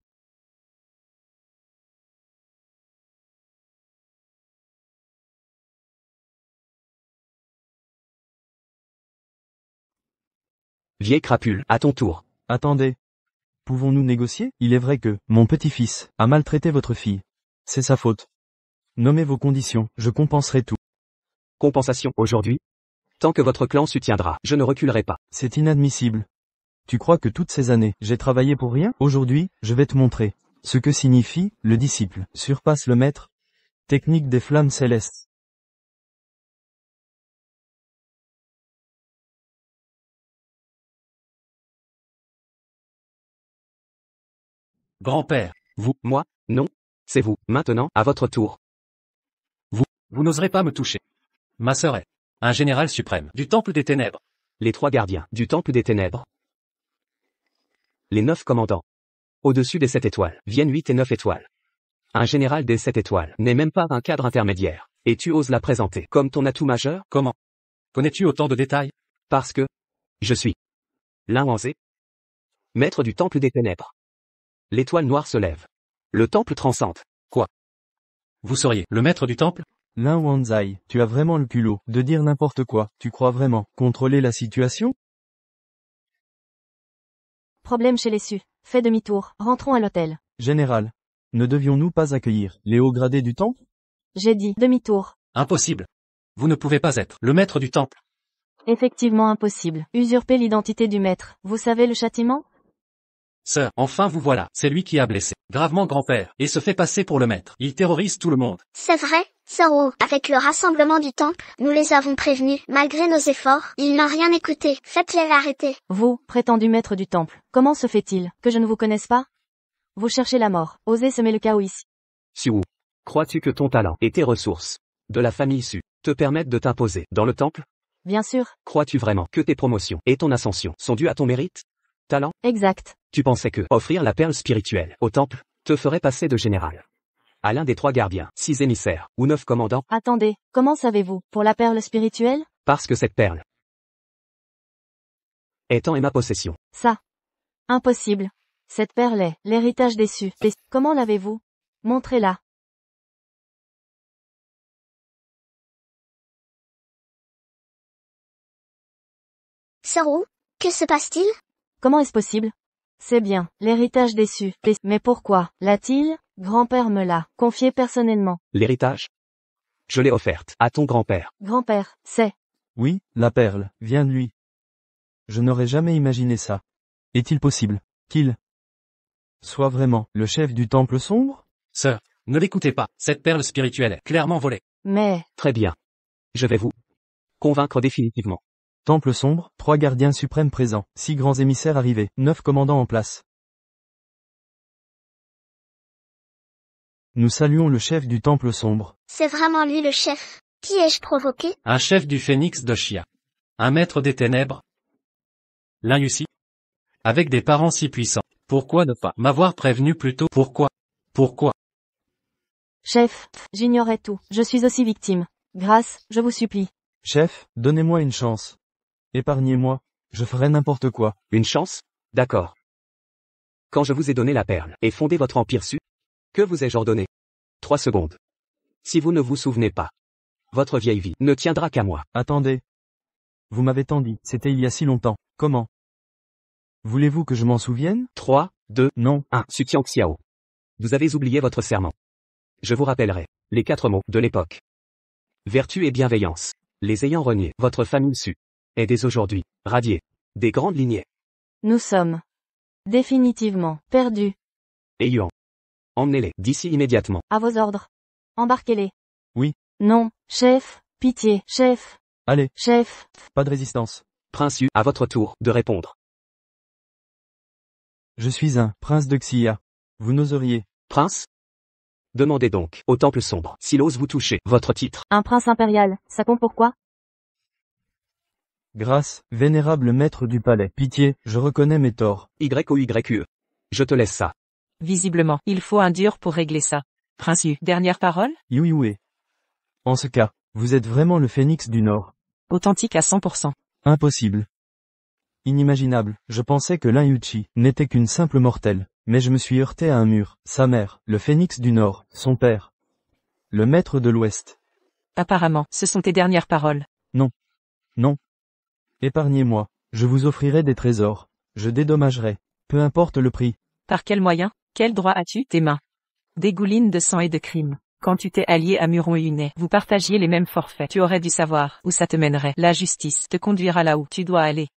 Vieille crapule, à ton tour. Attendez. Pouvons-nous négocier? Il est vrai que, mon petit-fils, a maltraité votre fille. C'est sa faute. Nommez vos conditions, je compenserai tout. Compensation, aujourd'hui? Tant que votre clan soutiendra, je ne reculerai pas. C'est inadmissible. Tu crois que toutes ces années, j'ai travaillé pour rien? Aujourd'hui, je vais te montrer ce que signifie, le disciple surpasse le maître. Technique des flammes célestes. Grand-père, Moi? Non. C'est vous. Maintenant, à votre tour. vous n'oserez pas me toucher. Ma sœur est un général suprême du Temple des Ténèbres. Les 3 gardiens du Temple des Ténèbres. Les 9 commandants. Au-dessus des 7 étoiles, viennent 8 et 9 étoiles. Un général des 7 étoiles n'est même pas un cadre intermédiaire. Et tu oses la présenter comme ton atout majeur? Comment? Connais-tu autant de détails? Parce que je suis l'un Wanzé, maître du Temple des Ténèbres. L'étoile noire se lève. Le temple transcende. Vous seriez le maître du temple? Lin Wanzai, tu as vraiment le culot de dire n'importe quoi. Tu crois vraiment contrôler la situation? Problème chez les Su. Fais demi-tour. Rentrons à l'hôtel. Général, ne devions-nous pas accueillir les hauts gradés du temple? J'ai dit demi-tour. Impossible. Vous ne pouvez pas être le maître du temple. Effectivement impossible. Usurper l'identité du maître. Vous savez le châtiment? Sœur, enfin vous voilà. C'est lui qui a blessé gravement grand-père et se fait passer pour le maître. Il terrorise tout le monde. C'est vrai, Zoro, avec le rassemblement du temple, nous les avons prévenus. Malgré nos efforts, ils n'ont rien écouté. Faites-les arrêter. Vous, prétendu maître du temple, comment se fait-il que je ne vous connaisse pas? Vous cherchez la mort, osez semer le chaos ici. Siwu, crois-tu que ton talent et tes ressources, de la famille Su, te permettent de t'imposer dans le temple? Bien sûr. Crois-tu vraiment que tes promotions et ton ascension sont dues à ton mérite? Talent? Exact. Tu pensais que offrir la perle spirituelle au temple te ferait passer de général à l'un des 3 gardiens, 6 émissaires ou 9 commandants? Attendez, comment savez-vous? Pour la perle spirituelle? Parce que cette perle est en ma possession. Ça. Impossible. Cette perle est l'héritage déçu. Comment l'avez-vous? Montrez-la. Zoro, que se passe-t-il? Comment est-ce possible? C'est bien, l'héritage déçu. Mais pourquoi l'a-t-il? Grand-père me l'a confié personnellement. L'héritage? Je l'ai offerte à ton grand-père. Grand-père, c'est... Oui, la perle, vient de lui. Je n'aurais jamais imaginé ça. Est-il possible qu'il soit vraiment le chef du temple sombre? Sœur, ne l'écoutez pas, cette perle spirituelle est clairement volée. Mais... Très bien. Je vais vous convaincre définitivement. Temple sombre, 3 gardiens suprêmes présents, 6 grands émissaires arrivés, 9 commandants en place. Nous saluons le chef du temple sombre. C'est vraiment lui le chef. Qui ai-je provoqué? Un chef du phénix de Chia. Un maître des ténèbres. L'un ici. Avec des parents si puissants. Pourquoi ne pas m'avoir prévenu plus tôt? Pourquoi? Chef, j'ignorais tout. Je suis aussi victime. Grâce, je vous supplie. Chef, donnez-moi une chance. Épargnez-moi, je ferai n'importe quoi. Une chance? D'accord. Quand je vous ai donné la perle et fondé votre empire Su, que vous ai-je ordonné? 3 secondes. Si vous ne vous souvenez pas, votre vieille vie ne tiendra qu'à moi. Attendez. Vous m'avez tant dit, c'était il y a si longtemps. Comment? Voulez-vous que je m'en souvienne? 3, 2, Non. 1. Su Xiao. Vous avez oublié votre serment. Je vous rappellerai les 4 mots de l'époque. Vertu et bienveillance. Les ayant reniés, votre famille Su est dès aujourd'hui radiée des grandes lignées. Nous sommes définitivement perdus. Et Yuan, emmenez-les d'ici immédiatement. À vos ordres. Embarquez-les. Oui. Non, chef, pitié, chef, Allez, chef. pas de résistance. Prince Yu, à votre tour de répondre. Je suis un prince de Xia. Vous n'oseriez. Prince? Demandez donc au temple sombre s'il ose vous toucher votre titre. Un prince impérial, ça compte pourquoi? Grâce, vénérable maître du palais. Pitié, je reconnais mes torts. YOYE. Je te laisse ça. Visiblement, il faut un dur pour régler ça. Prince Yu, dernière parole? Yui. En ce cas, vous êtes vraiment le phénix du Nord. Authentique à 100%. Impossible. Inimaginable, je pensais que l'Inuchi n'était qu'une simple mortelle, mais je me suis heurté à un mur. Sa mère, le phénix du Nord, son père. Le maître de l'Ouest. Apparemment, ce sont tes dernières paroles. Non. Épargnez-moi, je vous offrirai des trésors. Je dédommagerai. Peu importe le prix. Par quel moyen? Quel droit as-tu? Tes mains dégoulinent de sang et de crimes. Quand tu t'es allié à Muron et Une, vous partagiez les mêmes forfaits. Tu aurais dû savoir où ça te mènerait. La justice te conduira là où tu dois aller.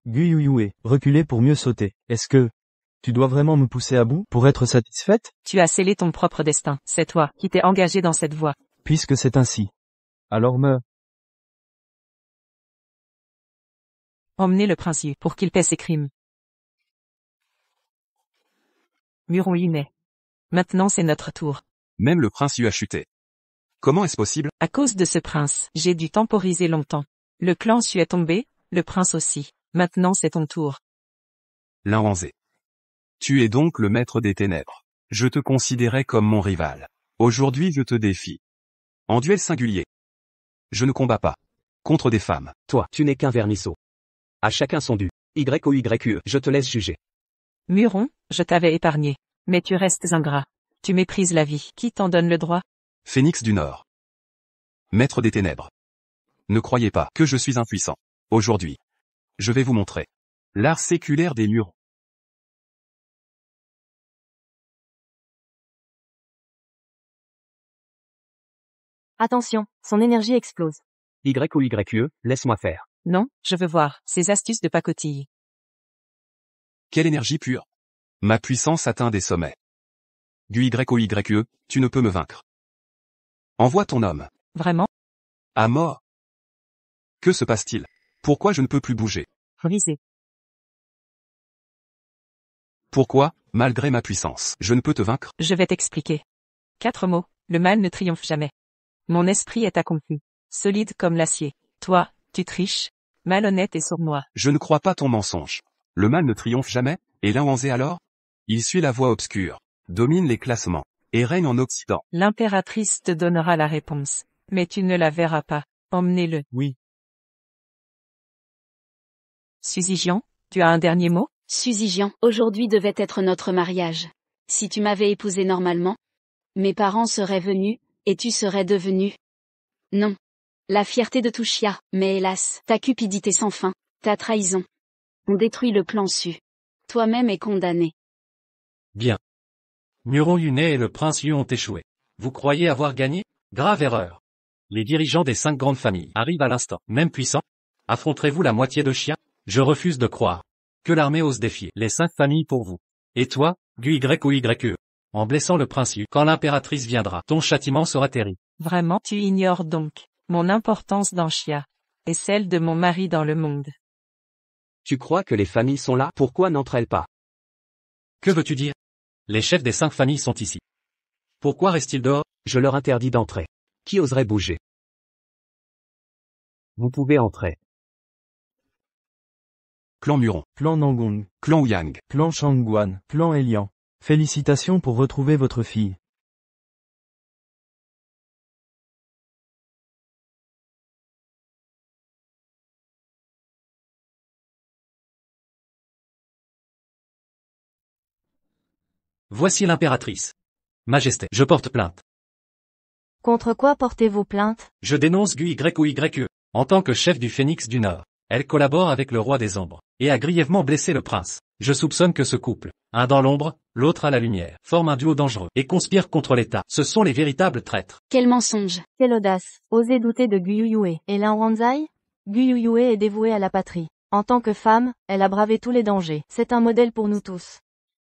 Guyuyue, reculez pour mieux sauter. Est-ce que tu dois vraiment me pousser à bout pour être satisfaite? Tu as scellé ton propre destin. C'est toi qui t'es engagé dans cette voie. Puisque c'est ainsi. Alors Emmenez le prince Yu pour qu'il paie ses crimes. Muron Une. Maintenant c'est notre tour. Même le prince Yu a chuté. Comment est-ce possible? À cause de ce prince, j'ai dû temporiser longtemps. Le clan Su est tombé, le prince aussi. Maintenant c'est ton tour. L'Inwanzé. Tu es donc le maître des ténèbres. Je te considérais comme mon rival. Aujourd'hui je te défie. En duel singulier. Je ne combats pas. Contre des femmes. Toi, tu n'es qu'un vermisseau. À chacun son dû. YOYE. Je te laisse juger. Muron, je t'avais épargné. Mais tu restes ingrat. Tu méprises la vie. Qui t'en donne le droit? Phénix du Nord. Maître des ténèbres. Ne croyez pas que je suis impuissant. Aujourd'hui. Je vais vous montrer. L'art séculaire des Murons. Attention, son énergie explose. YOYE. Laisse-moi faire. Non, je veux voir ces astuces de pacotille. Quelle énergie pure. Ma puissance atteint des sommets. GUYOYE, tu ne peux me vaincre. Envoie ton homme. Vraiment? À mort. Que se passe-t-il? Pourquoi je ne peux plus bouger? Brisé. Pourquoi, malgré ma puissance, je ne peux te vaincre? Je vais t'expliquer. 4 mots, le mal ne triomphe jamais. Mon esprit est accompli, solide comme l'acier. Toi, tu triches, malhonnête et sournois. Je ne crois pas ton mensonge. Le mal ne triomphe jamais, et Lin Wangzhe alors? Il suit la voie obscure, domine les classements, et règne en Occident. L'impératrice te donnera la réponse, mais tu ne la verras pas. Emmenez-le. Oui. Suzy Jian, tu as un dernier mot? Suzy Jian, aujourd'hui devait être notre mariage. Si tu m'avais épousé normalement, mes parents seraient venus, et tu serais devenu. Non. La fierté de Tuxia, mais hélas, ta cupidité sans fin, ta trahison. On détruit le plan Su. Toi-même es condamné. Bien. Muro Yune et le prince Yu ont échoué. Vous croyez avoir gagné? Grave erreur. Les dirigeants des 5 grandes familles arrivent à l'instant. Même puissants? Affronterez-vous la moitié de Xia? Je refuse de croire que l'armée ose défier les 5 familles pour vous. Et toi, GUYOYE, en blessant le prince Yu, quand l'impératrice viendra, ton châtiment sera terrible. Vraiment, tu ignores donc mon importance dans Xia, et celle de mon mari dans le monde. Tu crois que les familles sont là? Pourquoi n'entrent-elles pas? Que veux-tu dire? Les chefs des 5 familles sont ici. Pourquoi restent-ils dehors? Je leur interdis d'entrer. Qui oserait bouger? Vous pouvez entrer. Clan Muron, Clan Nangong, clan Ouyang. clan Shangguan, clan Elian. Félicitations pour retrouver votre fille. Voici l'impératrice. Majesté, je porte plainte. Contre quoi portez-vous plainte? Je dénonce GUYOYE. En tant que chef du Phénix du Nord, elle collabore avec le roi des ombres, et a grièvement blessé le prince. Je soupçonne que ce couple, un dans l'ombre, l'autre à la lumière, forme un duo dangereux, et conspire contre l'État. Ce sont les véritables traîtres. Quel mensonge! Quelle audace! Osez douter de Guyuyue. Et Lin Wangzhe? Guyuyue est dévouée à la patrie. En tant que femme, elle a bravé tous les dangers. C'est un modèle pour nous tous.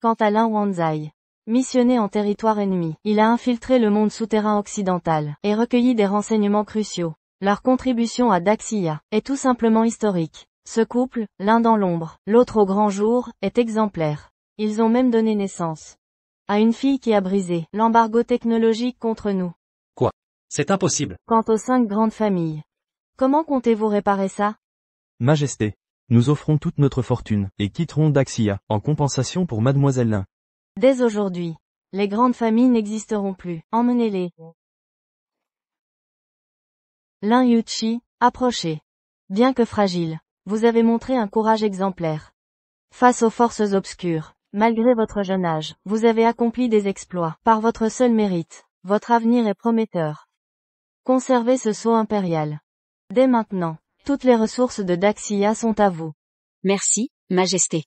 Quant à Lin Wangzhe, missionné en territoire ennemi, il a infiltré le monde souterrain occidental, et recueilli des renseignements cruciaux. Leur contribution à Daxia est tout simplement historique. Ce couple, l'un dans l'ombre, l'autre au grand jour, est exemplaire. Ils ont même donné naissance à une fille qui a brisé l'embargo technologique contre nous. C'est impossible. Quant aux 5 grandes familles, comment comptez-vous réparer ça? Majesté. Nous offrons toute notre fortune, et quitterons Daxia, en compensation pour Mademoiselle Lin. Dès aujourd'hui, les grandes familles n'existeront plus. Emmenez-les. Lin Yuchi, approchez. Bien que fragile, vous avez montré un courage exemplaire. Face aux forces obscures, malgré votre jeune âge, vous avez accompli des exploits. Par votre seul mérite, votre avenir est prometteur. Conservez ce sceau impérial. Dès maintenant, toutes les ressources de Daxia sont à vous. Merci, Majesté.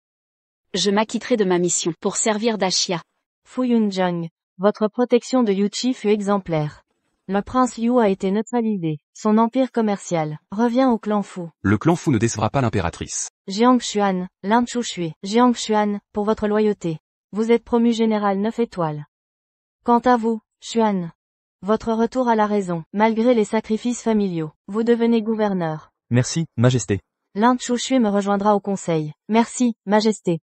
Je m'acquitterai de ma mission pour servir Daxia. Fu Yunjang, votre protection de Yuchi fut exemplaire. Le prince Yu a été neutralisé. Son empire commercial revient au clan Fu. Le clan Fu ne décevra pas l'impératrice. Jiang Xuan, Lin Chushui, Jiang Xuan, pour votre loyauté. Vous êtes promu général 9 étoiles. Quant à vous, Xuan, votre retour à la raison, malgré les sacrifices familiaux, vous devenez gouverneur. Merci, Majesté. Lin Chushui me rejoindra au conseil. Merci, Majesté.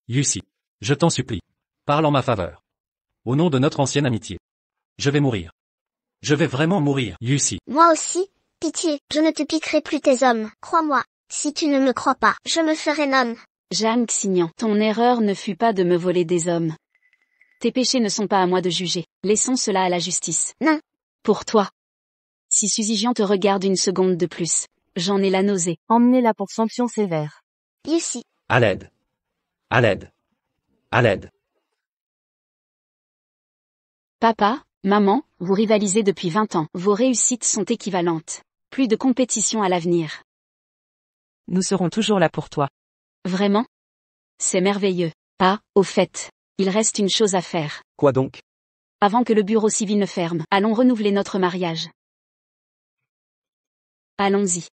Yusi, je t'en supplie. Parle en ma faveur. Au nom de notre ancienne amitié. Je vais mourir. Je vais vraiment mourir, Yusi. Moi aussi, pitié, je ne te piquerai plus tes hommes, crois-moi. Si tu ne me crois pas, je me ferai nonne. Jeanne Xignan, ton erreur ne fut pas de me voler des hommes. Tes péchés ne sont pas à moi de juger. Laissons cela à la justice. Non. Pour toi. Si Suzy Jian te regarde une seconde de plus, j'en ai la nausée. Emmenez-la pour sanction sévère. Yusi. À l'aide. À l'aide. À l'aide. Papa, maman, vous rivalisez depuis 20 ans. Vos réussites sont équivalentes. Plus de compétition à l'avenir. Nous serons toujours là pour toi. Vraiment? C'est merveilleux. Ah, au fait, il reste une chose à faire. Quoi donc? Avant que le bureau civil ne ferme, allons renouveler notre mariage. Allons-y.